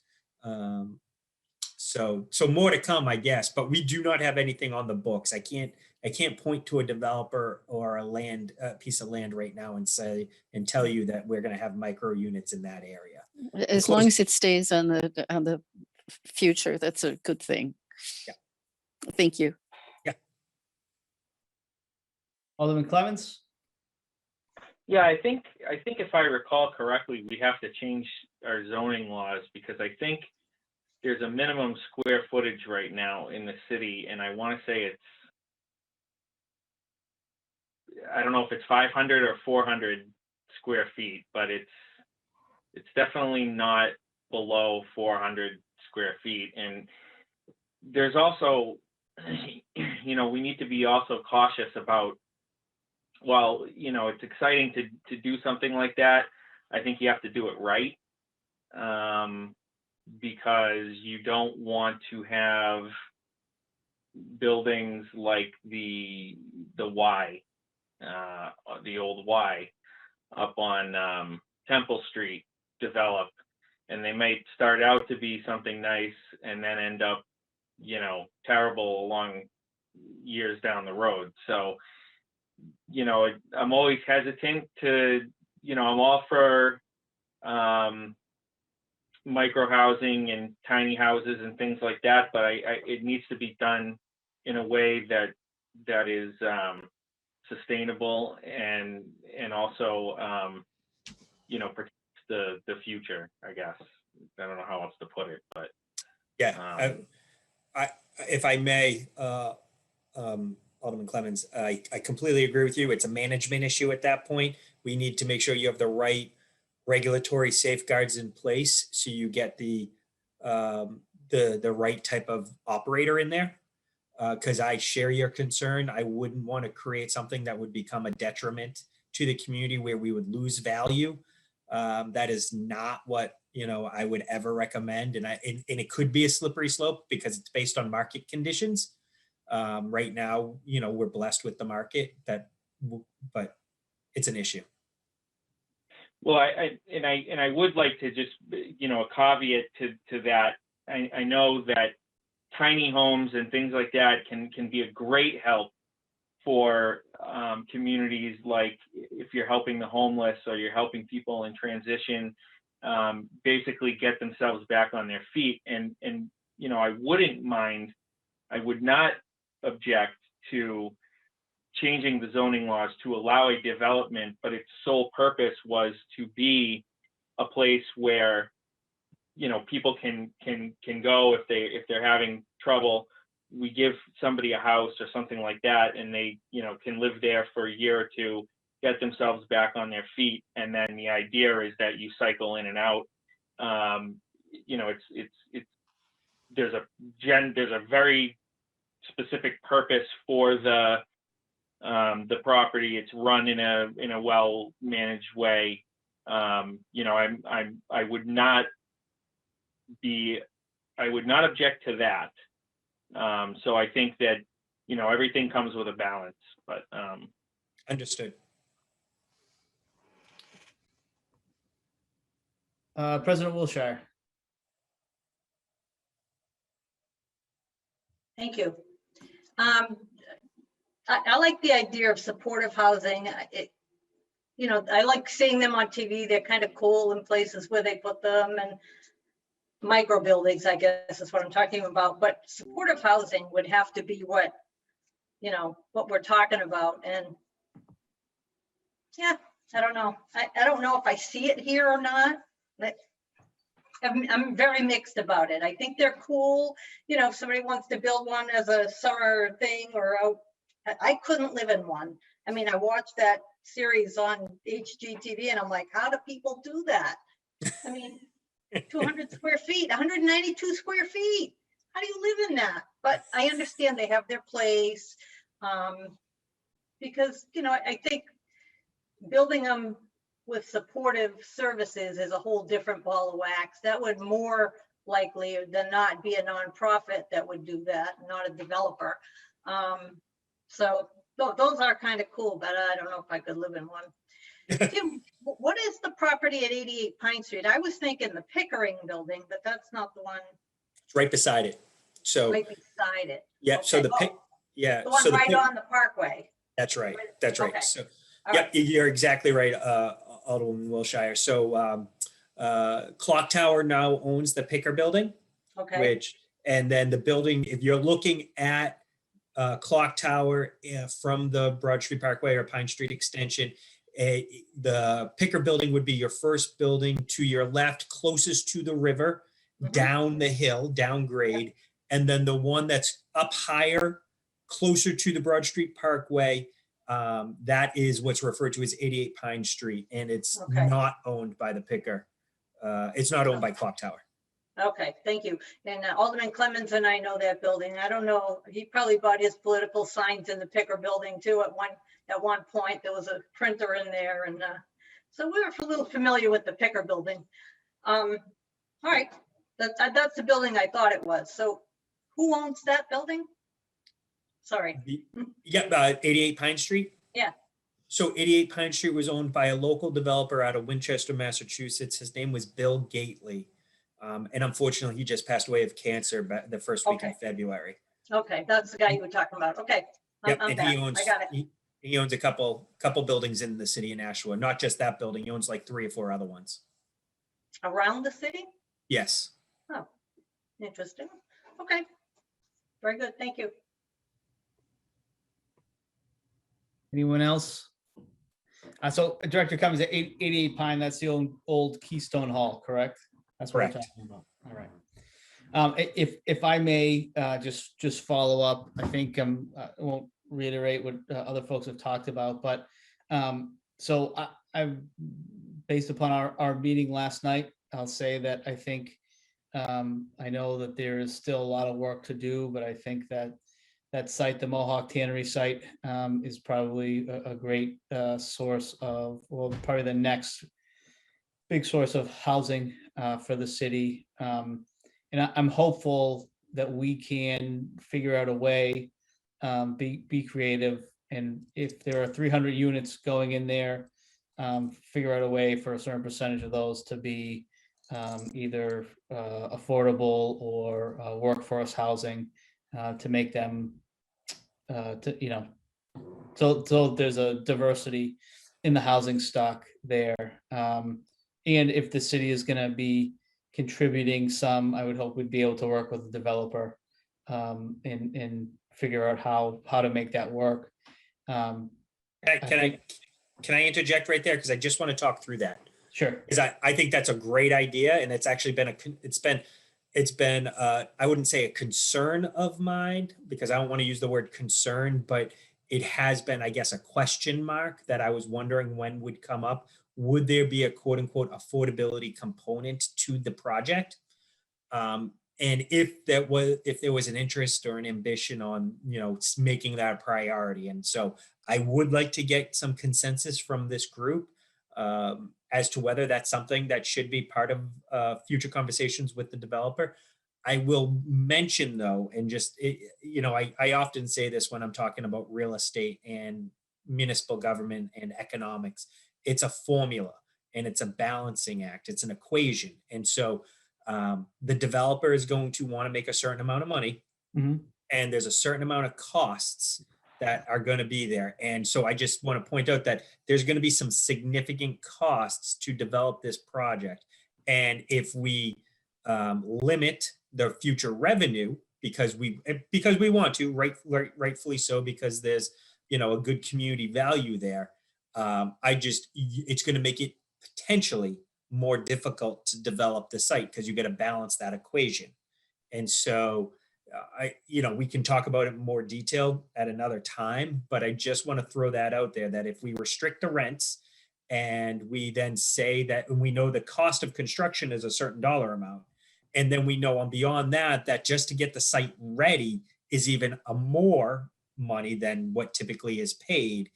So more to come, I guess, but we do not have anything on the books. I can't point to a developer or a piece of land right now and tell you that we're going to have micro units in that area. As long as it stays on the future, that's a good thing. Yeah. Thank you. Alderman Clemmons? Yeah, I think if I recall correctly, we have to change our zoning laws because I think there's a minimum square footage right now in the city, and I want to say it's, I don't know if it's 500 or 400 square feet, but it's definitely not below 400 square feet. And there's also, you know, we need to be also cautious about, well, you know, it's exciting to do something like that. I think you have to do it right, because you don't want to have buildings like the Y, the old Y, up on Temple Street develop, and they might start out to be something nice and then end up, you know, terrible along years down the road. So, you know, I'm always hesitant to, you know, I'm all for micro housing and tiny houses and things like that, but it needs to be done in a way that is sustainable and also you know, protects the future, I guess. I don't know how else to put it, but Yeah, if I may, Alderman Clemmons, I completely agree with you. It's a management issue at that point. We need to make sure you have the right regulatory safeguards in place so you get the right type of operator in there. Because I share your concern. I wouldn't want to create something that would become a detriment to the community where we would lose value. That is not what, you know, I would ever recommend. And it could be a slippery slope because it's based on market conditions. Right now, you know, we're blessed with the market but it's an issue. well, I would like to just, you know, a caveat to that. I know that tiny homes and things like that can be a great help for communities, like if you're helping the homeless or you're helping people in transition basically get themselves back on their feet. And you know, I would not object to changing the zoning laws to allow a development, but its sole purpose was to be a place where, you know, people can go if they're having trouble. We give somebody a house or something like that, and they, you know, can live there for a year or two, get themselves back on their feet, and then the idea is that you cycle in and out. You know, there's a very specific purpose for the property. It's run in a well managed way. You know, I would not object to that. So I think that, you know, everything comes with a balance, but Understood. President Wilshire? Thank you. I like the idea of supportive housing. You know, I like seeing them on TV. They're kind of cool in places where they put them, and micro buildings, I guess is what I'm talking about. But supportive housing would have to be what, you know, what we're talking about. And yeah, I don't know. I don't know if I see it here or not. But I'm very mixed about it. I think they're cool. You know, if somebody wants to build one as a summer thing or I couldn't live in one. I mean, I watched that series on HGTV and I'm like, how do people do that? I mean, 200 square feet, 192 square feet. How do you live in that? But I understand they have their place because, you know, I think building them with supportive services is a whole different ball of wax. That would more likely than not be a nonprofit that would do that, not a developer. So those are kind of cool, but I don't know if I could live in one. Tim, what is the property at 88 Pine Street? I was thinking the Pickering building, but that's not the one. It's right beside it. So right beside it. yeah, Okay. so the one right on the parkway. That's right. That's right. Okay. So All yeah, right. you're exactly right, Alderman Wilshire. So Clock Tower now owns the Picker building, Okay. which And then the building, if you're looking at Clock Tower from the Broad Street Parkway or Pine Street extension, the Picker building would be your first building to your left, closest to the river, down the hill, downgrade. And then the one that's up higher, closer to the Broad Street Parkway, that is what's referred to as 88 Pine Street, and it's not owned by the Picker. It's not owned by Clock Tower. Okay, thank you. And Alderman Clemens and I know that building. I don't know, he probably bought his political signs in the Picker building too at one point. There was a printer in there, and so we were a little familiar with the Picker building. All right, that's the building I thought it was. So who owns that building? Sorry. Yeah, 88 Pine Street? Yeah. So 88 Pine Street was owned by a local developer out of Winchester, Massachusetts. His name was Bill Gately. And unfortunately, he just passed away of cancer the first week in February. Okay, that's the guy you were talking about. Okay. Yep, I'm and back. he owns, I got it. he owns a couple buildings in the city of Nashua. Not just that building, he owns like 3 or 4 other ones. Around the city? Yes. Oh, interesting. Okay. Very good. Thank you. Anyone else? So Director Cummings, at 88 Pine, that's the old Keystone Hall, correct? That's what we're Correct. talking about. All right. If I may just follow up, I think I won't reiterate what other folks have talked about, but so I based upon our meeting last night, I'll say that I think I know that there is still a lot of work to do, but I think that site, the Mohawk Tannery site, is probably a great source of, well, probably the next big source of housing for the city. And I'm hopeful that we can figure out a way, be creative. And if there are 300 units going in there, figure out a way for a certain percentage of those to be either affordable or workforce housing, to make them so there's a diversity in the housing stock there. And if the city is going to be contributing some, I would hope we'd be able to work with the developer and figure out how to make that work. Can I interject right there? Because I just want to talk through that. Sure. Because I think that's a great idea, and it's actually been it's been I wouldn't say a concern of mine, because I don't want to use the word concern, but it has been, I guess, a question mark that I was wondering when would come up. Would there be a quote unquote affordability component to the project? And if there was an interest or an ambition on, making that a priority. And so I would like to get some consensus from this group as to whether that's something that should be part of future conversations with the developer. I will mention though, and just, I often say this when I'm talking about real estate and municipal government and economics, it's a formula and it's a balancing act. It's an equation. And so the developer is going to want to make a certain amount of money, and there's a certain amount of costs that are going to be there. And so I just want to point out that there's going to be some significant costs to develop this project. And if we limit the future revenue because we want to, rightfully so, because there's, a good community value there, it's going to make it potentially more difficult to develop the site because you got to balance that equation. And so we can talk about it in more detail at another time, but I just want to throw that out there, that if we restrict the rents and we then say that, and we know the cost of construction is a certain dollar amount, and then we know on beyond that just to get the site ready is even a more money than what typically is paid,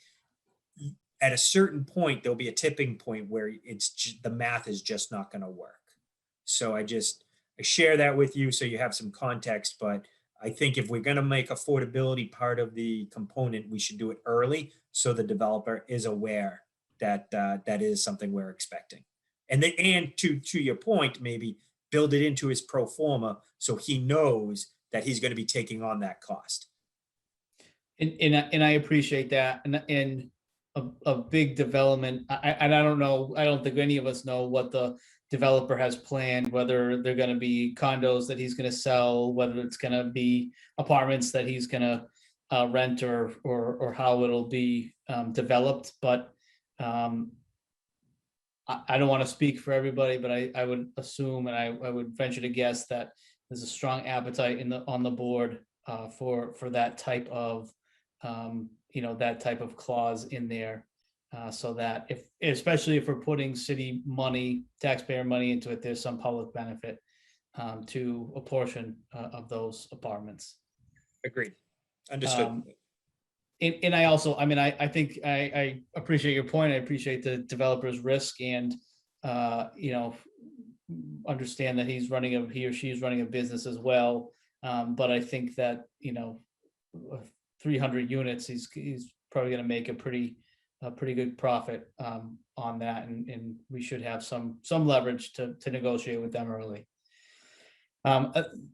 at a certain point, there'll be a tipping point where the math is just not going to work. So I share that with you so you have some context, but I think if we're going to make affordability part of the component, we should do it early so the developer is aware that that is something we're expecting. And to your point, maybe build it into his pro forma so he knows that he's going to be taking on that cost. And I appreciate that. And a big development. I don't know. I don't think any of us know what the developer has planned, whether they're going to be condos that he's going to sell, whether it's going to be apartments that he's going to rent, or how it'll be developed. But I don't want to speak for everybody, but I would assume, and I would venture to guess, that there's a strong appetite on the board for that type of that type of clause in there, so that especially if we're putting city money, taxpayer money into it, there's some public benefit to a portion of those apartments. Agreed. Understood. And I also, I think I appreciate your point. I appreciate the developer's risk, and understand that he or she is running a business as well. But I think that 300 units, he's probably going to make a pretty good profit on that, and we should have some leverage to negotiate with them early.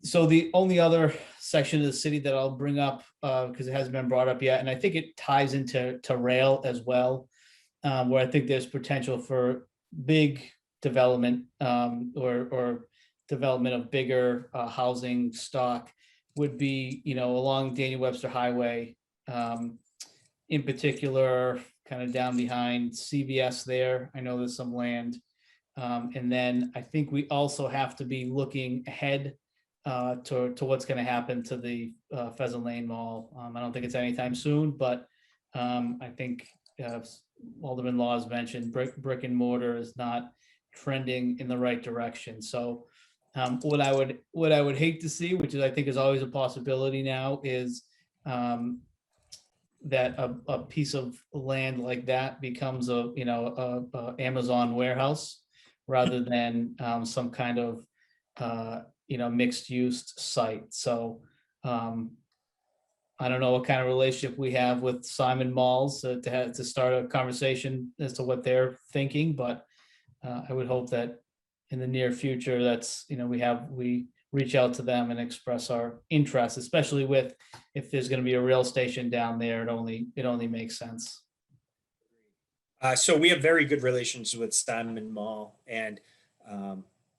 So the only other section of the city that I'll bring up, because it hasn't been brought up yet, and I think it ties into rail as well, where I think there's potential for big development, or development of bigger housing stock, would be along Daniel Webster Highway, in particular, kind of down behind CVS there. I know there's some land. And then I think we also have to be looking ahead to what's going to happen to the Pheasant Lane Mall. I don't think it's anytime soon, but I think Alderman Laws mentioned brick and mortar is not trending in the right direction. So what I would hate to see, which I think is always a possibility now, is that a piece of land like that becomes a Amazon warehouse, rather than some kind of mixed use site. So I don't know what kind of relationship we have with Simon Malls to start a conversation as to what they're thinking, but I would hope that in the near future, that's we reach out to them and express our interest, especially if there's going to be a rail station down there. It only makes sense. So we have very good relations with Simon Mall, and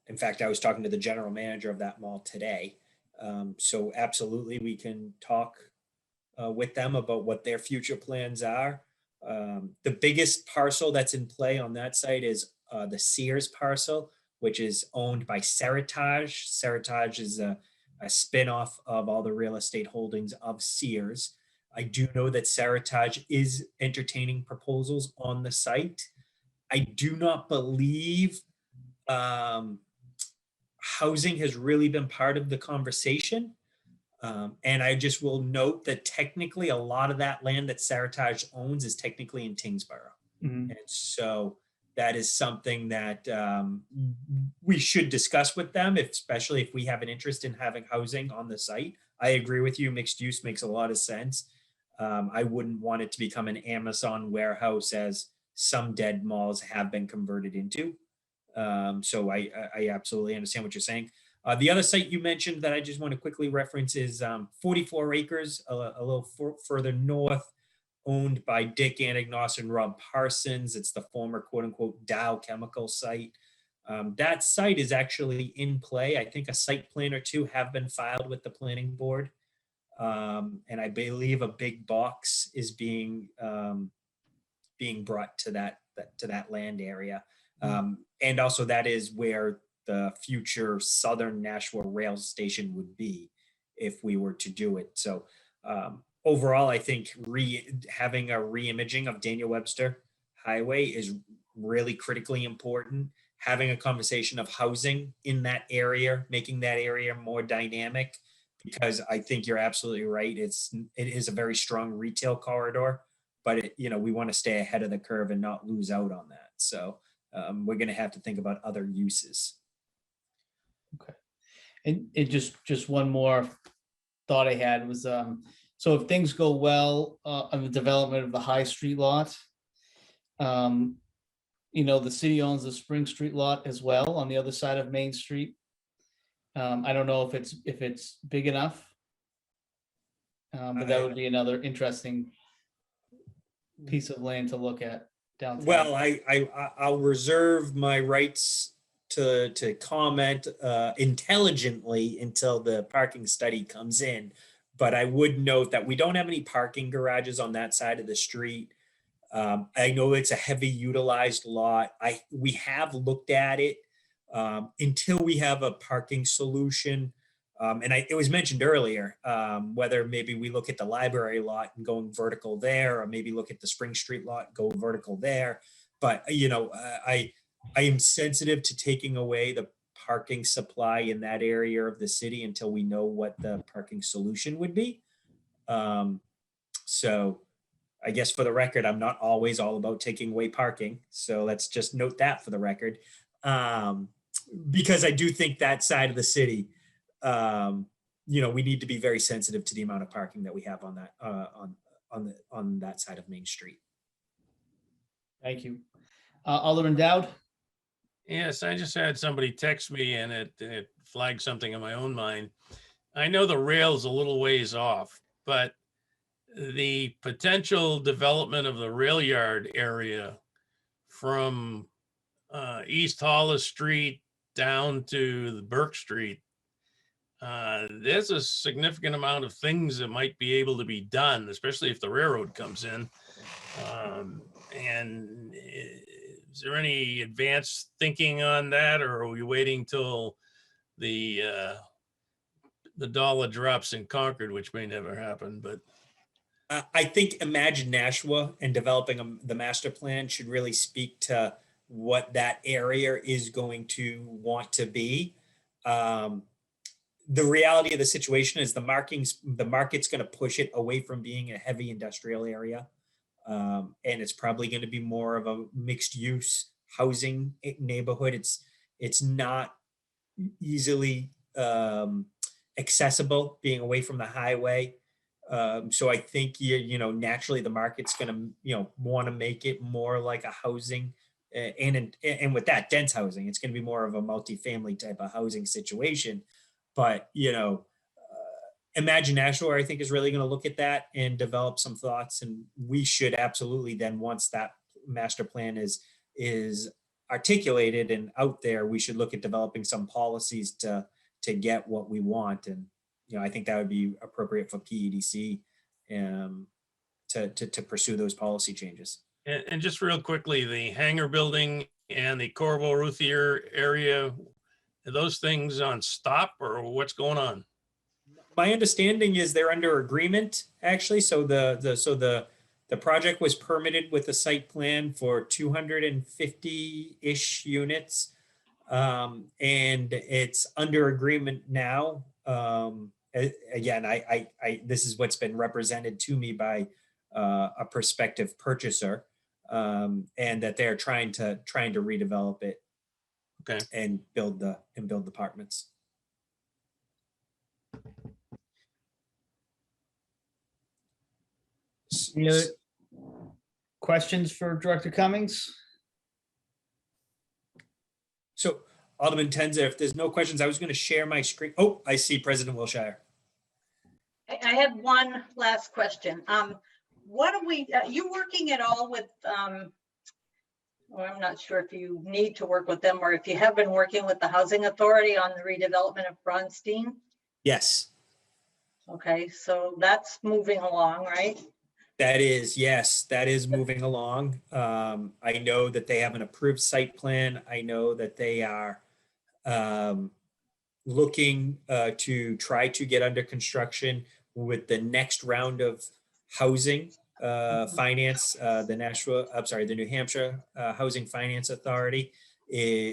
in fact, I was talking to the general manager of that mall today. So absolutely, we can talk with them about what their future plans are. The biggest parcel that's in play on that site is the Sears parcel, which is owned by Seritage. Seritage is a spin-off of all the real estate holdings of Sears. I do know that Seritage is entertaining proposals on the site. I do not believe housing has really been part of the conversation. And I just will note that technically a lot of that land that Seritage owns is technically in Tingsboro. Mhm. And so that is something that we should discuss with them, especially if we have an interest in having housing on the site. I agree with you. Mixed use makes a lot of sense. I wouldn't want it to become an Amazon warehouse, as some dead malls have been converted into. So I absolutely understand what you're saying. The other site you mentioned that I just want to quickly reference is 44 acres, a little further north, owned by Dick Anagnos and Rob Parsons. It's the former quote unquote Dow Chemical site. That site is actually in play. I think a site plan or two have been filed with the planning board. And I believe a big box is being brought to that land area. And also that is where the future Southern Nashua rail station would be if we were to do it. So overall, I think having a reimaging of Daniel Webster Highway is really critically important. Having a conversation of housing in that area, making that area more dynamic, because I think you're absolutely right. It is a very strong retail corridor, but we want to stay ahead of the curve and not lose out on that. So we're going to have to think about other uses. Okay. And it just one more thought I had was, so if things go well on the development of the High Street lot, the city owns the Spring Street lot as well on the other side of Main Street. I don't know if it's big enough, but that would be another interesting piece of land to look at downtown. Well, I'll reserve my rights to comment intelligently until the parking study comes in. But I would note that we don't have any parking garages on that side of the street. I know it's a heavy utilized lot. We have looked at it until we have a parking solution. It was mentioned earlier, whether maybe we look at the library lot and going vertical there, or maybe look at the Spring Street lot, go vertical there. But, I am sensitive to taking away the parking supply in that area of the city until we know what the parking solution would be. So I guess for the record, I'm not always all about taking away parking. So let's just note that for the record. Because I do think that side of the city, we need to be very sensitive to the amount of parking that we have on that, on that side of Main Street. Thank you. Alderman Dowd? Yes, I just had somebody text me and it flagged something in my own mind. I know the rail's a little ways off, but the potential development of the rail yard area from East Hollis Street down to the Burke Street, there's a significant amount of things that might be able to be done, especially if the railroad comes in. And is there any advanced thinking on that, or are we waiting till the dollar drops in Concord, which may never happen? But I think Imagine Nashua and developing the master plan should really speak to what that area is going to want to be. The reality of the situation is the market's going to push it away from being a heavy industrial area. And it's probably going to be more of a mixed use housing neighborhood. It's not easily accessible being away from the highway. So I think naturally the market's going to want to make it more like a housing, and with that dense housing, it's going to be more of a multifamily type of housing situation. But Imagine Nashua, I think, is really going to look at that and develop some thoughts, and we should absolutely then, once that master plan is articulated and out there, we should look at developing some policies to get what we want. And I think that would be appropriate for PEDC to pursue those policy changes. And just real quickly, the hangar building and the Corvo Ruthier area, are those things on stop, or what's going on? My understanding is they're under agreement, actually. So the project was permitted with a site plan for 250-ish units. And it's under agreement now. Again, this is what's been represented to me by a prospective purchaser, and that they're trying to redevelop it, okay, and build apartments. Any other questions for Director Cummings? So Alderman Tenza, if there's no questions, I was going to share my screen. Oh, I see President Wilshire. I have one last question. What are you working at all with, well, I'm not sure if you need to work with them or if you have been working with the Housing Authority on the redevelopment of Bronstein? Yes. Okay, so that's moving along, right? That is, yes, that is moving along. I know that they have an approved site plan. I know that they are looking to try to get under construction with the next round of housing finance, the New Hampshire Housing Finance Authority.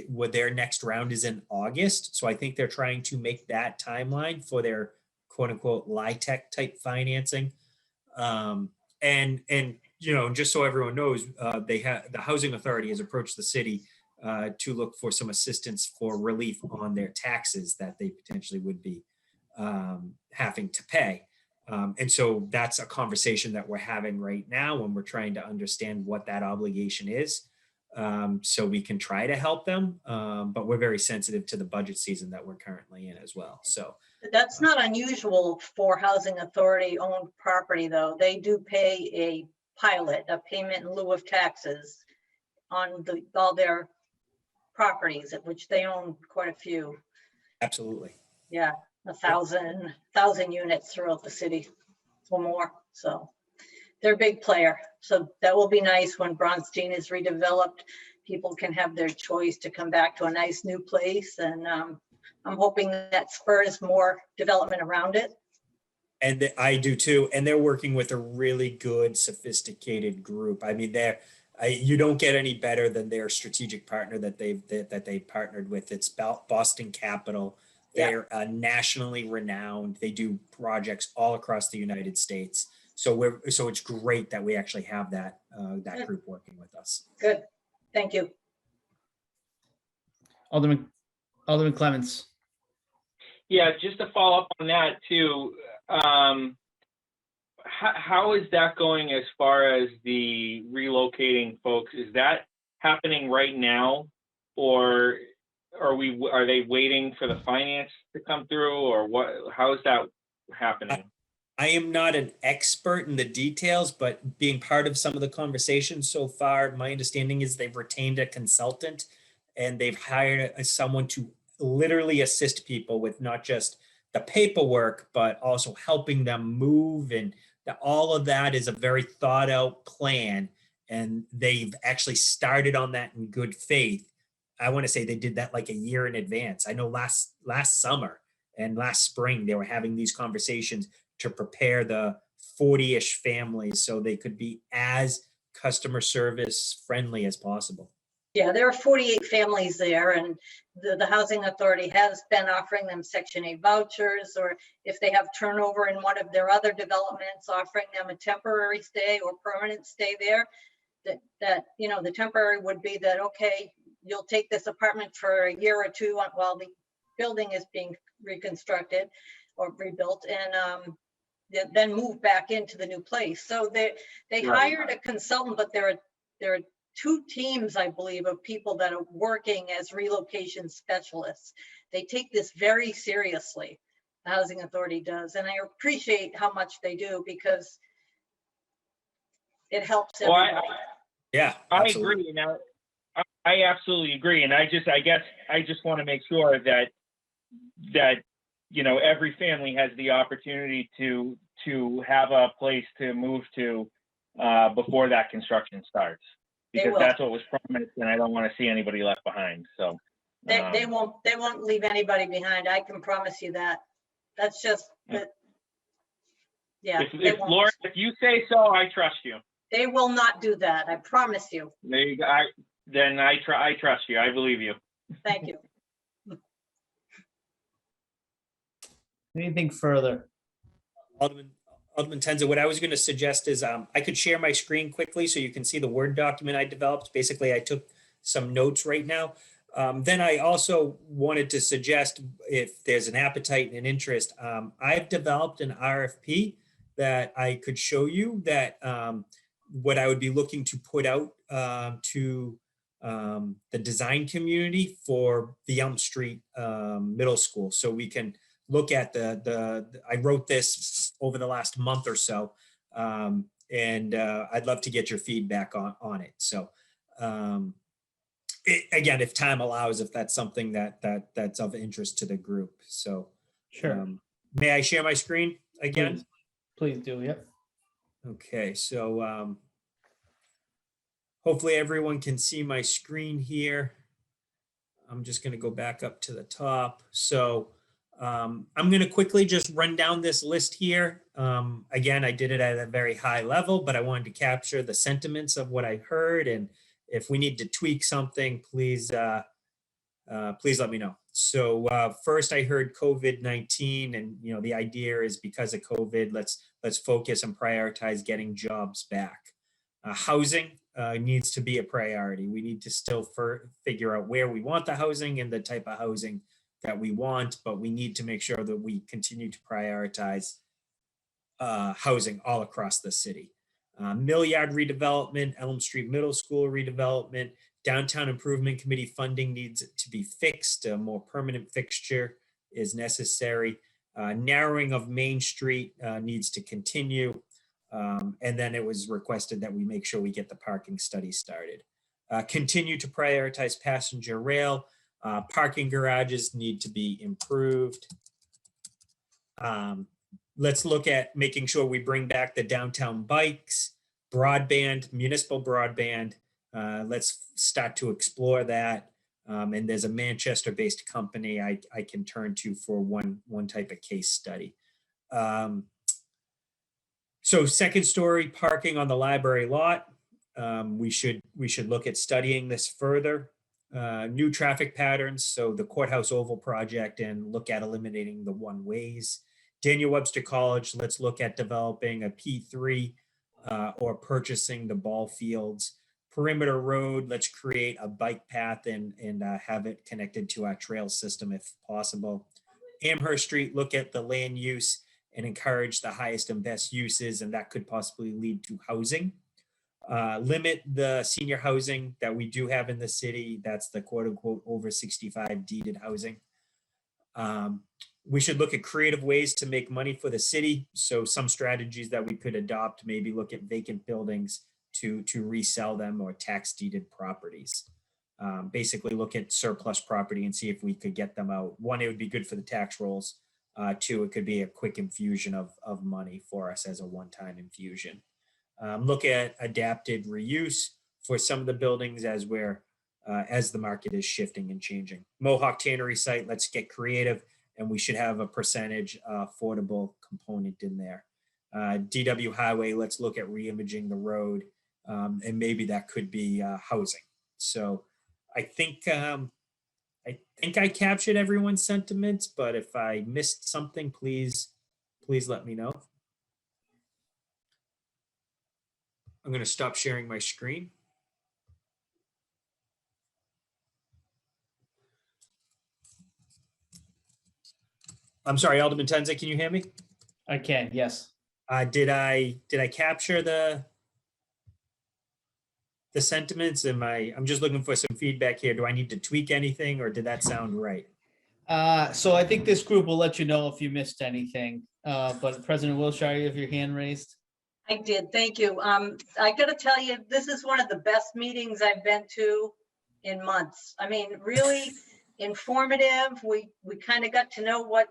What their next round is in August. So I think they're trying to make that timeline for their quote unquote LIHTC type financing. And just so everyone knows, the Housing Authority has approached the city to look for some assistance for relief on their taxes that they potentially would be having to pay. And so that's a conversation that we're having right now when we're trying to understand what that obligation is, so we can try to help them. But we're very sensitive to the budget season that we're currently in as well. So that's not unusual for Housing Authority owned property, though. They do pay a payment in lieu of taxes on all their properties, of which they own quite a few. Absolutely. Yeah, 1,000 units throughout the city or more. So they're a big player. So that will be nice when Bronstein is redeveloped. People can have their choice to come back to a nice new place. And I'm hoping that spurs more development around it. And I do too. And they're working with a really good, sophisticated group. I mean, you don't get any better than their strategic partner that they've partnered with. It's Boston Capital. They're nationally renowned. They do projects all across the United States. So it's great that we actually have that group working with us. Good. Thank you. Alderman Clements. Yeah, just to follow up on that too, how is that going as far as the relocating folks? Is that happening right now, or are they waiting for the finance to come through, or what? How is that happening? I am not an expert in the details, but being part of some of the conversations so far, my understanding is they've retained a consultant and they've hired someone to literally assist people with not just the paperwork, but also helping them move. And all of that is a very thought out plan. And they've actually started on that in good faith. I want to say they did that like a year in advance. I know last summer and last spring, they were having these conversations to prepare the 40-ish families so they could be as customer service friendly as possible. Yeah, there are 48 families there, and the Housing Authority has been offering them Section 8 vouchers, or if they have turnover in one of their other developments, offering them a temporary stay or permanent stay there. That the temporary would be that, okay, you'll take this apartment for a year or two while the building is being reconstructed or rebuilt, and then move back into the new place. So they hired a consultant, but there are 2 teams, I believe, of people that are working as relocation specialists. They take this very seriously, the Housing Authority does, and I appreciate how much they do because it helps everybody. Yeah, I absolutely. agree. Now, I absolutely agree, and I guess I just want to make sure that every family has the opportunity to have a place to move to before that construction starts, because that's what was promised, and I don't want to see anybody left behind. So they won't leave anybody behind. I can promise you that. That's just that. Yeah. If Laura, if you say so, I trust you. They will not do that. I promise you. Then I trust you. I believe you. Thank you. Anything further? Alderman Tenza, what I was going to suggest is I could share my screen quickly so you can see the Word document I developed. Basically, I took some notes right now. Then I also wanted to suggest, if there's an appetite and an interest, I've developed an RFP that I could show you that what I would be looking to put out to the design community for the Elm Street Middle School. So we can look at I wrote this over the last month or so, and I'd love to get your feedback on it. So again, if time allows, if that's something that's of interest to the group. So Sure. May I share my screen again? Please do. Yep. Okay, so hopefully everyone can see my screen here. I'm just going to go back up to the top. So I'm going to quickly just run down this list here. Again, I did it at a very high level, but I wanted to capture the sentiments of what I heard. And if we need to tweak something, please let me know. So first I heard COVID-19, and the idea is because of COVID, let's focus and prioritize getting jobs back. Housing needs to be a priority. We need to still figure out where we want the housing and the type of housing that we want, but we need to make sure that we continue to prioritize housing all across the city. Mill Yard redevelopment, Elm Street Middle School redevelopment, Downtown Improvement Committee funding needs to be fixed. A more permanent fixture is necessary. Narrowing of Main Street needs to continue. And then it was requested that we make sure we get the parking study started. Continue to prioritize passenger rail. Parking garages need to be improved. Let's look at making sure we bring back the downtown bikes, broadband, municipal broadband. Let's start to explore that. And there's a Manchester-based company I can turn to for one type of case study. So second story parking on the library lot. We should look at studying this further. New traffic patterns, so the Courthouse Oval project, and look at eliminating the one-ways. Daniel Webster College, let's look at developing a P3 or purchasing the ball fields. Perimeter Road, let's create a bike path and have it connected to our trail system if possible. Amherst Street, look at the land use and encourage the highest and best uses, and that could possibly lead to housing. Limit the senior housing that we do have in the city. That's the quote unquote over 65 deeded housing. We should look at creative ways to make money for the city. So some strategies that we could adopt, maybe look at vacant buildings to resell them, or tax deeded properties. Basically look at surplus property and see if we could get them out. One, it would be good for the tax rolls. Two, it could be a quick infusion of money for us as a one-time infusion. Look at adapted reuse for some of the buildings as the market is shifting and changing. Mohawk Tannery site, let's get creative, and we should have a percentage affordable component in there. DW Highway, let's look at reimaging the road, and maybe that could be housing. So I think I captured everyone's sentiments, but if I missed something, please let me know. I'm going to stop sharing my screen. I'm sorry, Alderman Tenza, can you hear me? I can, yes. Did I capture the sentiments? I'm just looking for some feedback here. Do I need to tweak anything, or did that sound right? So I think this group will let you know if you missed anything. But President Wilshire, you have your hand raised. I did, thank you. I gotta tell you, this is one of the best meetings I've been to in months. I mean, really informative. We kind of got to know what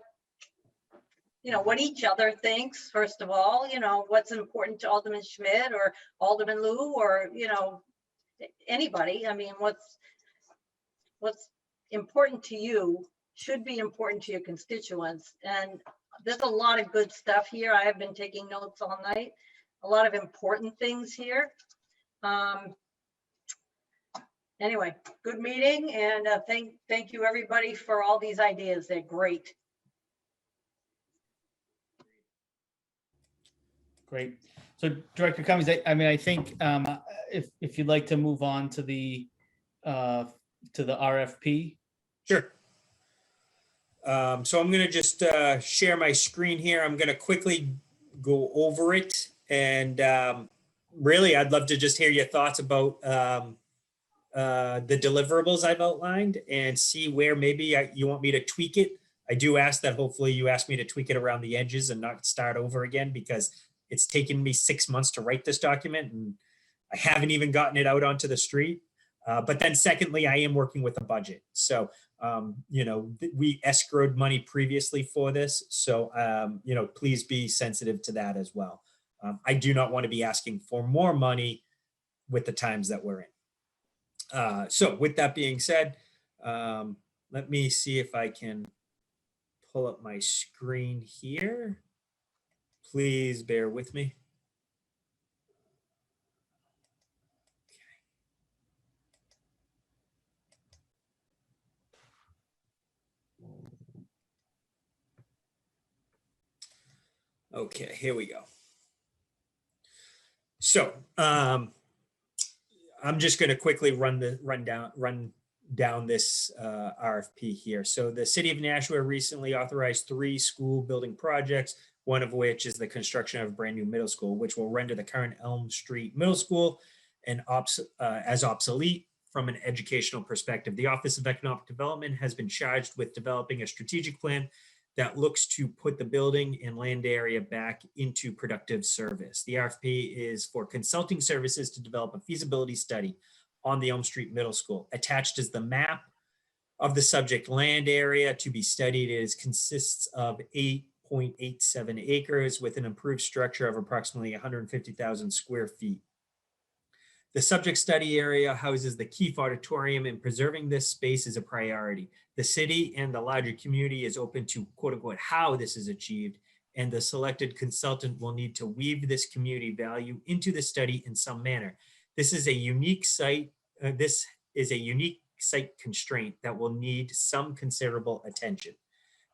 each other thinks, first of all, what's important to Alderman Schmidt or Alderman Lou or, anybody. I mean, what's important to you should be important to your constituents. And there's a lot of good stuff here. I have been taking notes all night. A lot of important things here. Anyway, good meeting, and thank you everybody for all these ideas. They're great. Great. So Director Cummings, I think if you'd like to move on to the RFP. Sure. So I'm going to just share my screen here. I'm going to quickly go over it. And really, I'd love to just hear your thoughts about the deliverables I've outlined and see where maybe you want me to tweak it. I do ask that hopefully you ask me to tweak it around the edges and not start over again, because it's taken me 6 months to write this document and I haven't even gotten it out onto the street. But then secondly, I am working with a budget. So, we escrowed money previously for this. So, please be sensitive to that as well. I do not want to be asking for more money with the times that we're in. So with that being said, let me see if I can pull up my screen here. Please bear with me. Okay, here we go. So I'm just going to quickly run down this RFP here. So the City of Nashua recently authorized 3 school building projects, one of which is the construction of a brand new middle school, which will render the current Elm Street Middle School as obsolete from an educational perspective. The Office of Economic Development has been charged with developing a strategic plan that looks to put the building and land area back into productive service. The RFP is for consulting services to develop a feasibility study on the Elm Street Middle School. Attached is the map of the subject land area to be studied. It consists of 8.87 acres with an improved structure of approximately 150,000 square feet. The subject study area houses the Keefe Auditorium, and preserving this space is a priority. The city and the larger community is open to quote unquote how this is achieved, and the selected consultant will need to weave this community value into the study in some manner. This is a unique site. This is a unique site constraint that will need some considerable attention.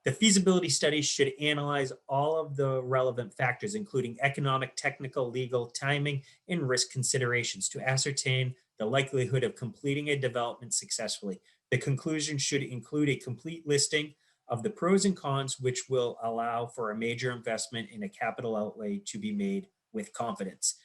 The feasibility study should analyze all of the relevant factors, including economic, technical, legal, timing, and risk considerations to ascertain the likelihood of completing a development successfully. The conclusion should include a complete listing of the pros and cons, which will allow for a major investment in a capital outlay to be made with confidence.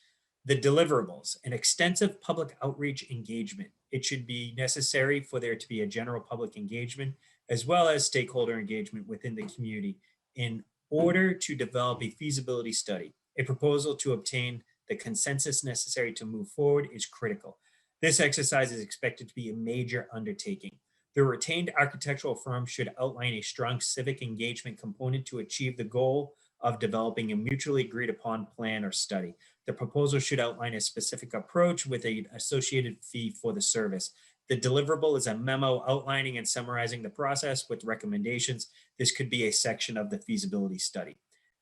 The deliverables, an extensive public outreach engagement. It should be necessary for there to be a general public engagement as well as stakeholder engagement within the community in order to develop a feasibility study. A proposal to obtain the consensus necessary to move forward is critical. This exercise is expected to be a major undertaking. The retained architectural firm should outline a strong civic engagement component to achieve the goal of developing a mutually agreed upon plan or study. The proposal should outline a specific approach with an associated fee for the service. The deliverable is a memo outlining and summarizing the process with recommendations. This could be a section of the feasibility study.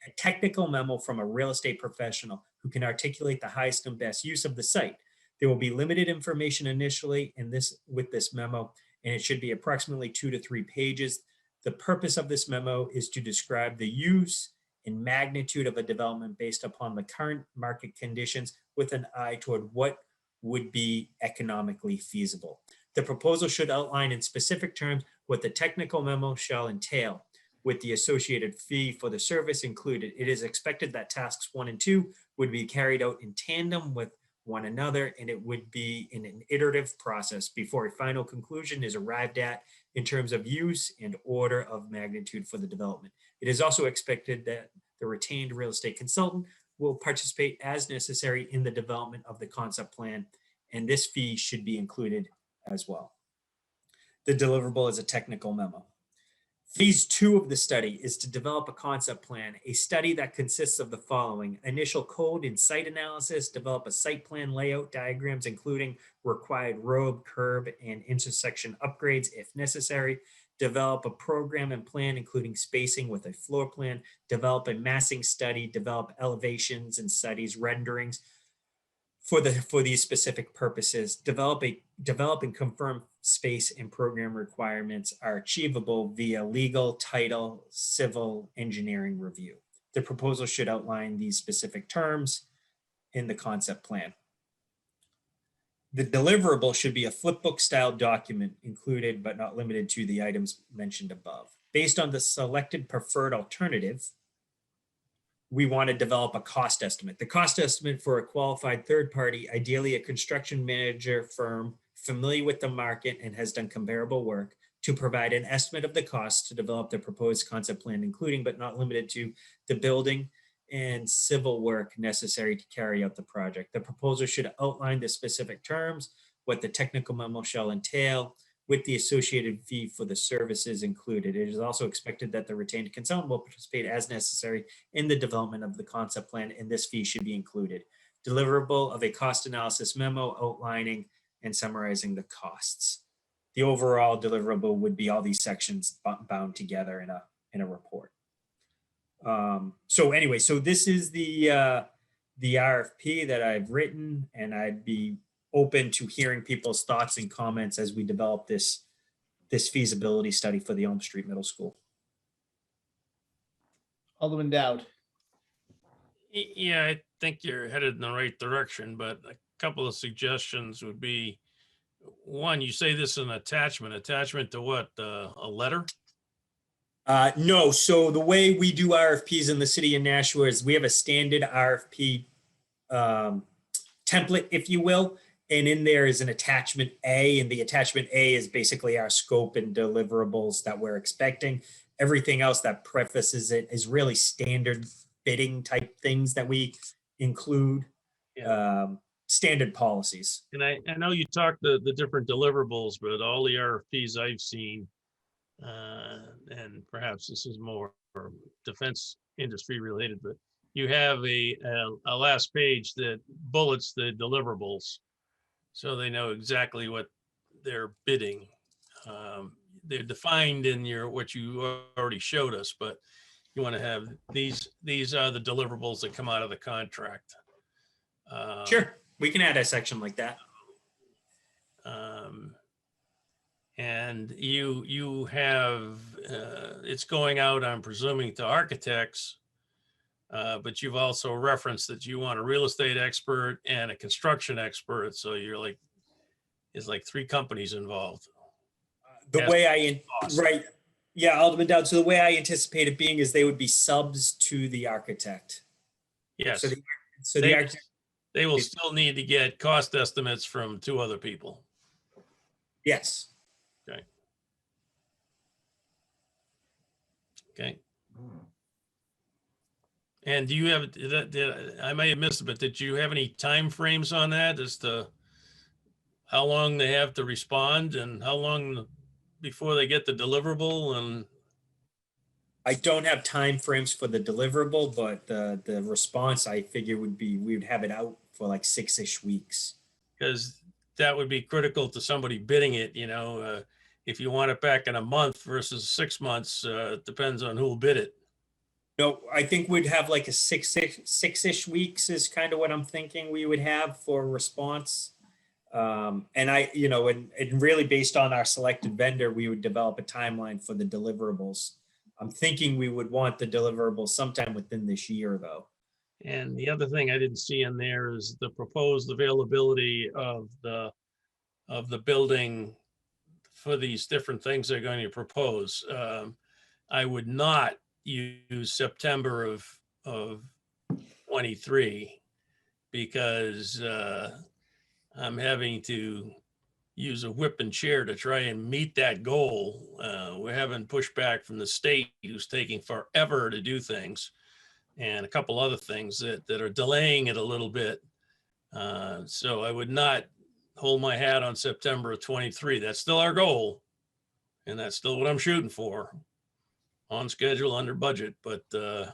A technical memo from a real estate professional who can articulate the highest and best use of the site. There will be limited information initially with this memo, and it should be approximately 2 to 3 pages. The purpose of this memo is to describe the use and magnitude of a development based upon the current market conditions with an eye toward what would be economically feasible. The proposal should outline in specific terms what the technical memo shall entail, with the associated fee for the service included. It is expected that tasks 1 and 2 would be carried out in tandem with one another, and it would be in an iterative process before a final conclusion is arrived at in terms of use and order of magnitude for the development. It is also expected that the retained real estate consultant will participate as necessary in the development of the concept plan, and this fee should be included as well. The deliverable is a technical memo. Phase 2 of the study is to develop a concept plan, a study that consists of the following: initial code and site analysis, develop a site plan layout diagrams, including required road, curb, and intersection upgrades if necessary, develop a program and plan, including spacing with a floor plan, develop a massing study, develop elevations and studies, renderings for these specific purposes, develop and confirm space and program requirements are achievable via legal, title, civil engineering review. The proposal should outline these specific terms in the concept plan. The deliverable should be a flipbook style document included but not limited to the items mentioned above. Based on the selected preferred alternative, we want to develop a cost estimate. The cost estimate for a qualified third party, ideally a construction manager firm familiar with the market and has done comparable work, to provide an estimate of the cost to develop the proposed concept plan, including but not limited to the building and civil work necessary to carry out the project. The proposal should outline the specific terms, what the technical memo shall entail, with the associated fee for the services included. It is also expected that the retained consultant will participate as necessary in the development of the concept plan, and this fee should be included. Deliverable of a cost analysis memo outlining and summarizing the costs. The overall deliverable would be all these sections bound together in a report. So this is the RFP that I've written, and I'd be open to hearing people's thoughts and comments as we develop this feasibility study for the Elm Street Middle School. Alderman Dowd. Yeah, I think you're headed in the right direction, but a couple of suggestions would be, one, you say this is an attachment to what, a letter? No, so the way we do RFPs in the city of Nashua is we have a standard RFP template, if you will, and in there is an attachment A, and the attachment A is basically our scope and deliverables that we're expecting. Everything else that prefaces it is really standard bidding type things that we include. Yeah. standard policies. And I know you talked the different deliverables, but all the RFPs I've seen, and perhaps this is more defense industry related, but you have a last page that bullets the deliverables, so they know exactly what they're bidding. They're defined in what you already showed us, but you want to have these are the deliverables that come out of the contract. Sure, we can add a section like that. And you have, it's going out, I'm presuming, to architects, but you've also referenced that you want a real estate expert and a construction expert. So you're like, it's like 3 companies involved. The Yes. way Cost. right. Yeah, Alderman Dowd. So the way I anticipate it being is they would be subs to the architect. Yes, So the architect, they will still need to get cost estimates from 2 other people. yes. Okay. And do you have I may have missed it, but did you have any time frames on that as to how long they have to respond and how long before they get the deliverable? And I don't have time frames for the deliverable, but the response I figure would be we would have it out for like 6-ish weeks. because that would be critical to somebody bidding it, if you want it back in a month versus 6 months, it depends on who'll bid it. No, I think we'd have like a 6-ish weeks is kind of what I'm thinking we would have for response. And and really based on our selected vendor, we would develop a timeline for the deliverables. I'm thinking we would want the deliverables sometime within this year, though. And the other thing I didn't see in there is the proposed availability of the building for these different things they're going to propose. I would not use September of 23 because I'm having to use a whip and chair to try and meet that goal. We're having pushback from the state who's taking forever to do things, and a couple other things that are delaying it a little bit. So I would not hold my hat on September of 23. That's still our goal. And that's still what I'm shooting for. On schedule, under budget, but the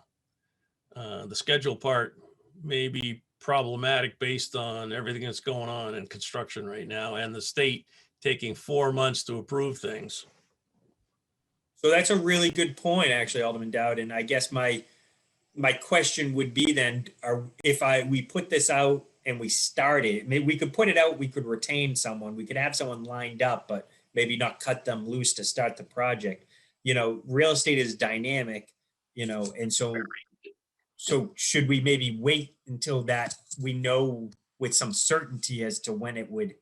schedule part may be problematic based on everything that's going on in construction right now and the state taking 4 months to approve things. So that's a really good point, actually, Alderman Dowd. And I guess my question would be then, we put this out and we start it, maybe we could put it out, we could retain someone, we could have someone lined up, but maybe not cut them loose to start the project. Real estate is dynamic, and so should we maybe wait until that we know with some certainty as to when it would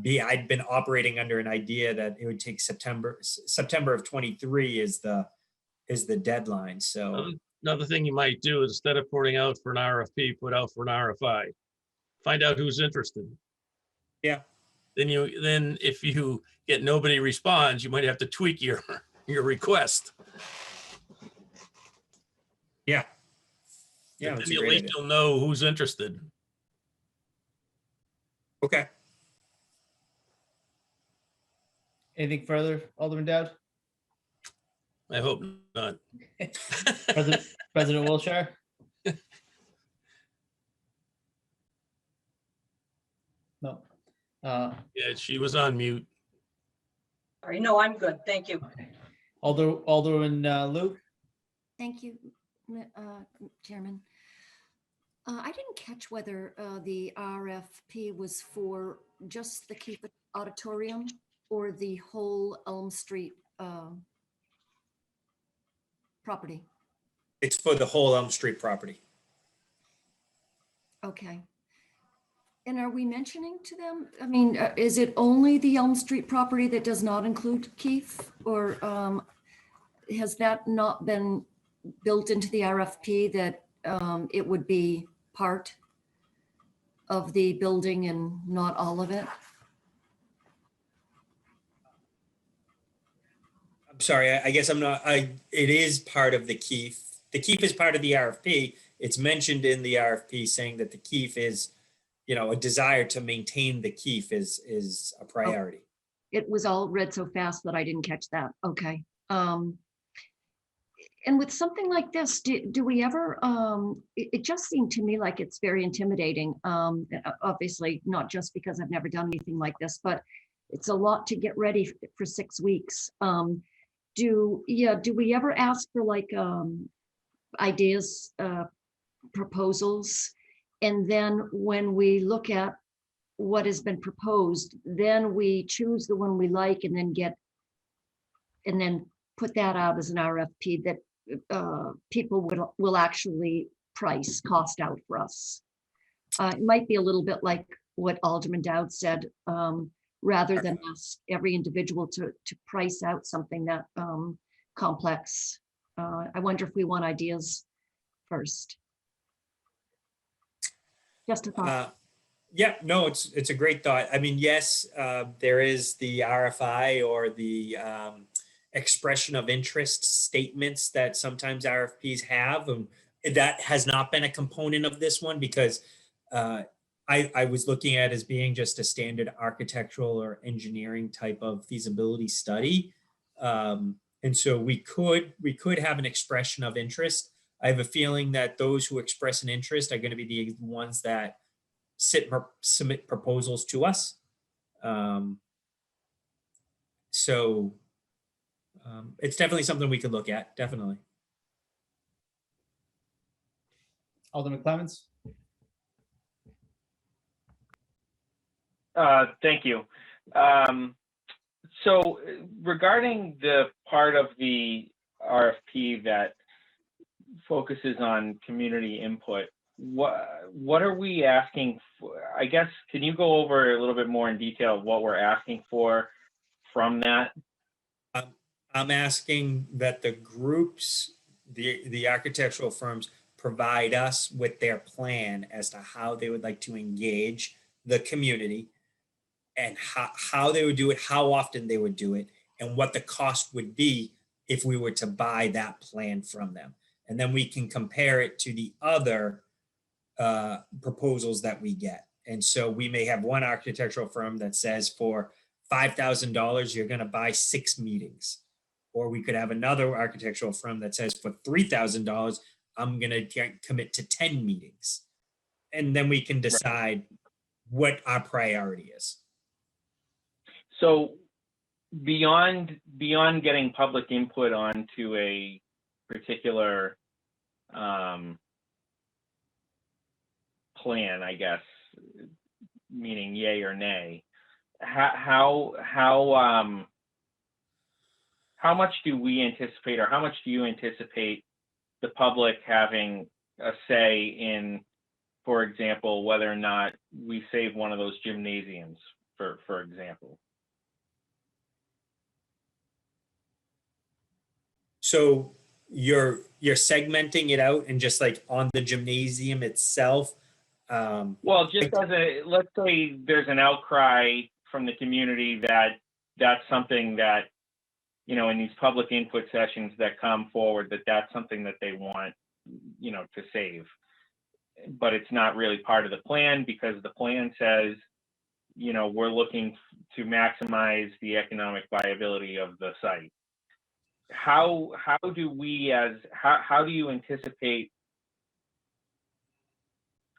be? I'd been operating under an idea that it would take September of 23 is the deadline. So Another thing you might do is instead of putting out for an RFP, put out for an RFI. Find out who's interested. Yeah. Then if you get nobody responds, you might have to tweak your request. Yeah. Yeah. That's Then a at great least idea. you'll know who's interested. Okay. Anything further, Alderman Dowd? I hope not. President Wilshire? No. Yeah, she was on mute. Sorry, no, I'm good. Thank you. Okay. Alderman Luke? Thank you, Chairman. I didn't catch whether the RFP was for just the Keep It Auditorium or the whole Elm Street property. It's for the whole Elm Street property. Okay. And are we mentioning to them, I mean, is it only the Elm Street property that does not include Keith? Or has that not been built into the RFP that it would be part of the building and not all of it? I'm sorry, I guess I'm not, it is part of the Keefe. The Keefe is part of the RFP. It's mentioned in the RFP saying that the Keefe is, a desire to maintain the Keefe is a priority. It was all read so fast that I didn't catch that. Okay. And with something like this, do we ever, it just seemed to me like it's very intimidating. Obviously, not just because I've never done anything like this, but it's a lot to get ready for 6 weeks. Do we ever ask for like ideas, proposals? And then when we look at what has been proposed, then we choose the one we like and then put that out as an RFP that people will actually cost out for us. It might be a little bit like what Alderman Dowd said, rather than ask every individual to price out something that complex. I wonder if we want ideas first. Just a thought. Yeah, no, it's a great thought. I mean, yes, there is the RFI or the expression of interest statements that sometimes RFPs have. And that has not been a component of this one because I was looking at it as being just a standard architectural or engineering type of feasibility study. And so we could have an expression of interest. I have a feeling that those who express an interest are going to be the ones that submit proposals to us. It's definitely something we could look at, definitely. Alderman Clemens? Thank you. So regarding the part of the RFP that focuses on community input, what are we asking for? I guess, can you go over a little bit more in detail of what we're asking for from that? I'm asking that the groups, the architectural firms, provide us with their plan as to how they would like to engage the community and how they would do it, how often they would do it, and what the cost would be if we were to buy that plan from them. And then we can compare it to the other proposals that we get. And so we may have one architectural firm that says for $5,000, you're going to buy 6 meetings. Or we could have another architectural firm that says for $3,000, I'm going to commit to 10 meetings. And then we can decide what our priority is. So beyond getting public input onto a particular plan, I guess, meaning yay or nay, how much do we anticipate, or how much do you anticipate the public having a say in, for example, whether or not we save one of those gymnasiums, for example? So you're segmenting it out and just like on the gymnasium itself. Well, just as let's say there's an outcry from the community that's something that, in these public input sessions that come forward, that's something that they want, to save. But it's not really part of the plan because the plan says, we're looking to maximize the economic viability of the site. How do you anticipate,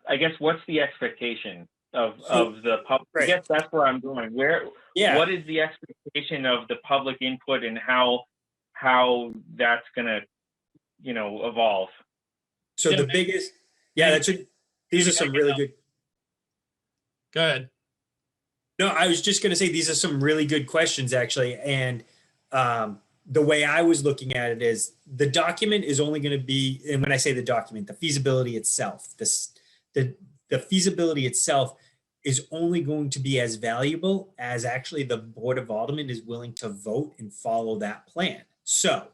I guess, what's the expectation of the public? Right. I guess that's where I'm going. What is the expectation of the public input and how that's gonna, evolve? So the biggest, these are some really good. Go ahead. No, I was just going to say, these are some really good questions, actually. And the way I was looking at it is the document is only going to be, and when I say the document, the feasibility itself, the feasibility itself is only going to be as valuable as actually the Board of Aldermen is willing to vote and follow that plan. So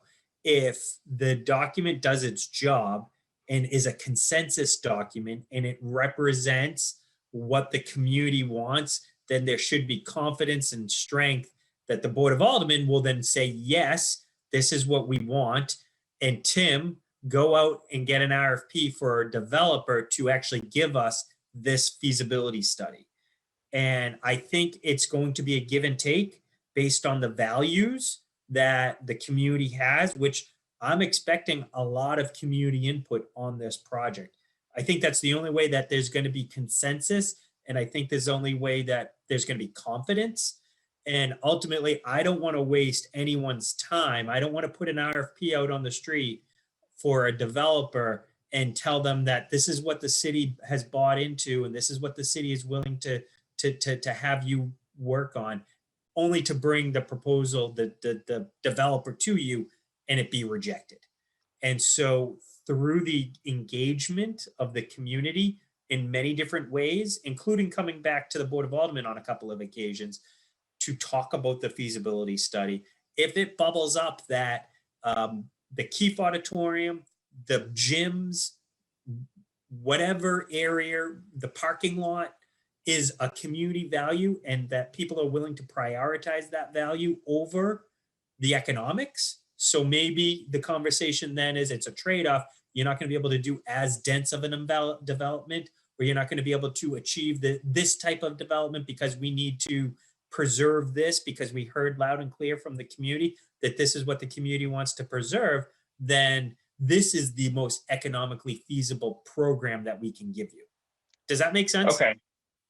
if the document does its job and is a consensus document and it represents what the community wants, then there should be confidence and strength that the Board of Aldermen will then say, yes, this is what we want. And Tim, go out and get an RFP for a developer to actually give us this feasibility study. And I think it's going to be a give and take based on the values that the community has, which I'm expecting a lot of community input on this project. I think that's the only way that there's going to be consensus. And I think there's the only way that there's going to be confidence. And ultimately, I don't want to waste anyone's time. I don't want to put an RFP out on the street for a developer and tell them that this is what the city has bought into and this is what the city is willing to have you work on, only to bring the proposal, the developer to you and it be rejected. And so through the engagement of the community in many different ways, including coming back to the Board of Aldermen on a couple of occasions to talk about the feasibility study, if it bubbles up that the Keefe Auditorium, the gyms, whatever area, the parking lot is a community value and that people are willing to prioritize that value over the economics. So maybe the conversation then is it's a trade-off. You're not going to be able to do as dense of an development, or you're not going to be able to achieve this type of development because we need to preserve this because we heard loud and clear from the community that this is what the community wants to preserve. Then this is the most economically feasible program that we can give you. Does that make sense? Okay.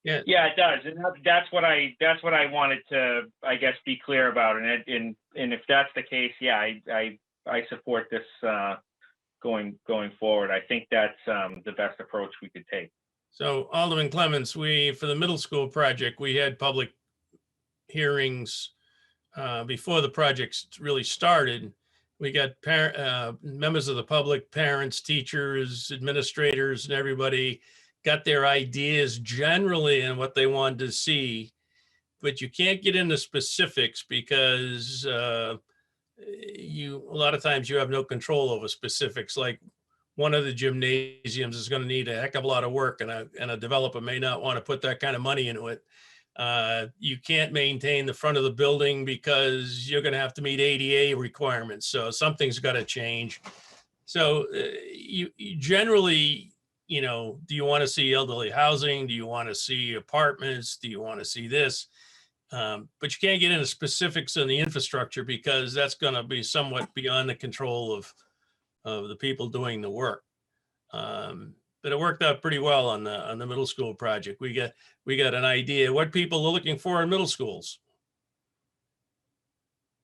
Yeah. Yeah, it does, and that's what I wanted to, I guess, be clear about. And if that's the case, yeah, I support this going forward. I think that's the best approach we could take. So Alderman Clements, for the middle school project, we had public hearings before the project really started. We got members of the public, parents, teachers, administrators, and everybody got their ideas generally and what they wanted to see, but you can't get into specifics because a lot of times you have no control over specifics. Like one of the gymnasiums is going to need a heck of a lot of work, and a developer may not want to put that kind of money into it. You can't maintain the front of the building because you're going to have to meet ADA requirements. So something's got to change. So you generally, do you want to see elderly housing? Do you want to see apartments? Do you want to see this? But you can't get into specifics on the infrastructure because that's going to be somewhat beyond the control of the people doing the work. But it worked out pretty well on the middle school project. We got an idea what people are looking for in middle schools,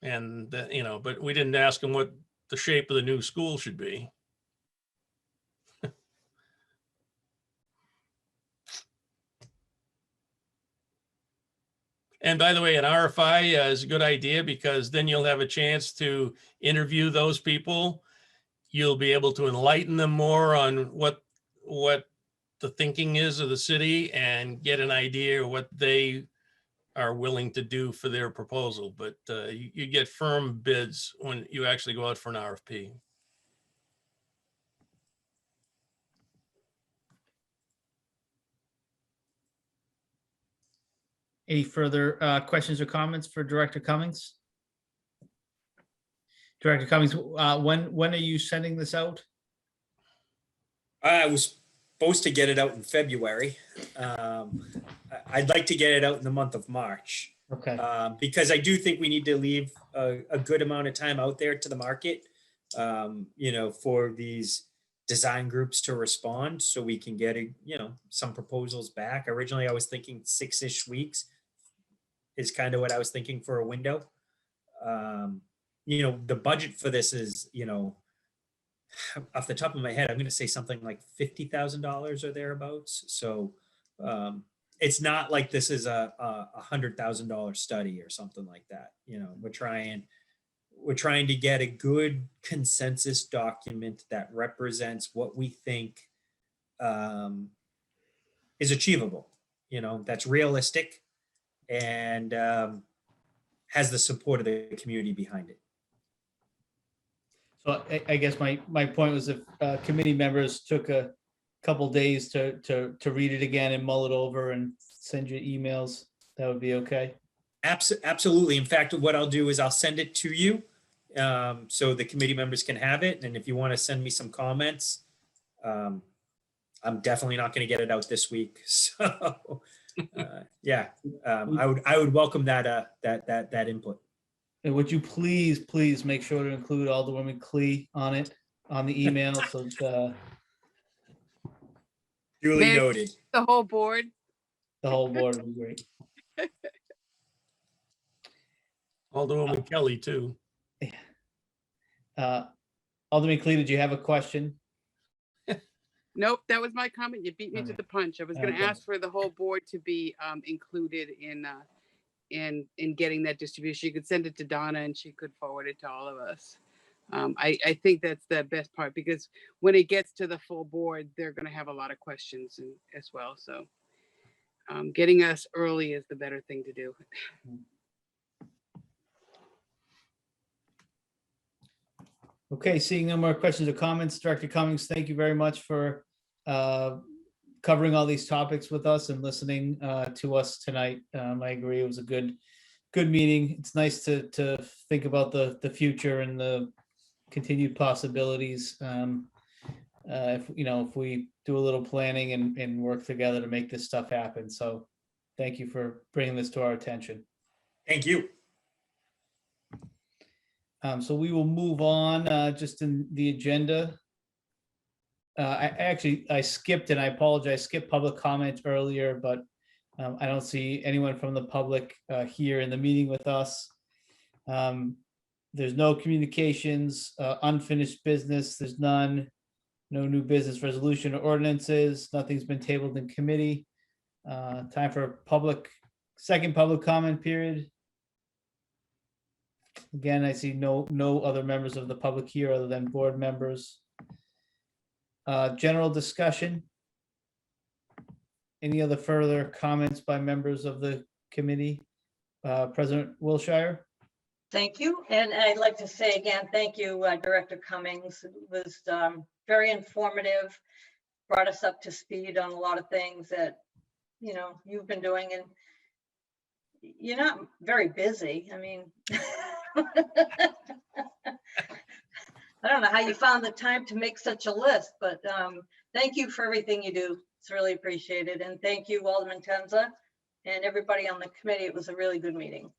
and but we didn't ask them what the shape of the new school should be. And by the way, an RFI is a good idea because then you'll have a chance to interview those people. You'll be able to enlighten them more on what the thinking is of the city and get an idea of what they are willing to do for their proposal. But you get firm bids when you actually go out for an RFP. Any further questions or comments for Director Cummings? Director Cummings, when are you sending this out? I was supposed to get it out in February. I'd like to get it out in the month of March. Okay. Because I do think we need to leave a good amount of time out there to the market, for these design groups to respond so we can get some proposals back. Originally, I was thinking 6-ish weeks is kind of what I was thinking for a window. The budget for this is, off the top of my head, I'm going to say something like $50,000 or thereabouts. So it's not like this is a $100,000 study or something like that. We're trying to get a good consensus document that represents what we think is achievable, that's realistic and has the support of the community behind it. So I guess my point was if committee members took a couple days to read it again and mull it over and send you emails, that would be okay? Absolutely. In fact, what I'll do is I'll send it to you so the committee members can have it. And if you want to send me some comments, I'm definitely not going to get it out this week. So yeah, I would welcome that input. And would you please make sure to include Alderwoman Clee on it, on the email, so Duly Mayor- noted. The whole board. the whole board would be great. Alderwoman Kelly too. Alderman Clee, did you have a question? Nope, that was my comment. You beat me to Okay. the punch. I was going to Okay. ask for the whole board to be included in getting that distribution. You could send it to Donna and she could forward it to all of us. I think that's the best part, because when it gets to the full board, they're going to have a lot of questions as well. So getting us early is the better thing to do. Okay, seeing no more questions or comments, Director Cummings, thank you very much for covering all these topics with us and listening to us tonight. I agree, it was a good meeting. It's nice to think about the future and the continued possibilities. If we do a little planning and work together to make this stuff happen. So thank you for bringing this to our attention. Thank you. So we will move on just in the agenda. I skipped, and I apologize, skipped public comment earlier, but I don't see anyone from the public here in the meeting with us. There's no communications, unfinished business, there's none. No new business resolution or ordinances, nothing's been tabled in committee. Time for second public comment period. Again, I see no other members of the public here other than board members. General discussion. Any other further comments by members of the committee? President Wilshire? Thank you. And I'd like to say again, thank you, Director Cummings. It was very informative, brought us up to speed on a lot of things that, you've been doing, and you're not very busy. I mean, I don't know how you found the time to make such a list, but thank you for everything you do. It's really appreciated. And thank you, Alderman Tenza, and everybody on the committee. It was a really good meeting.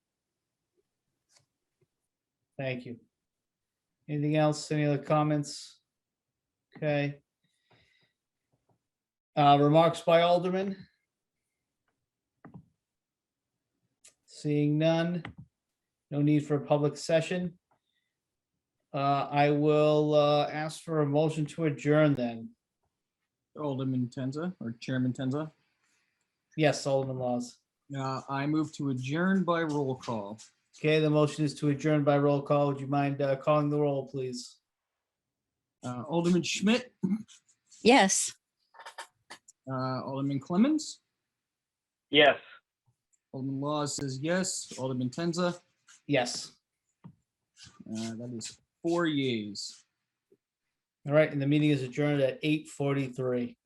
Thank you. Anything else? Any other comments? Okay. Remarks by Alderman? Seeing none. No need for a public session. I will ask for a motion to adjourn then. Alderman Tenza or Chairman Tenza. Yes, Alderman Laws. I move to adjourn by roll call. Okay, the motion is to adjourn by roll call. Would you mind calling the roll, please? Alderman Schmidt, Yes. Alderman Clemmons, Yes. Alderman Laws says yes. Alderman Tenza, Yes. that is 4 yeas. All right, and the meeting is adjourned at 8:43.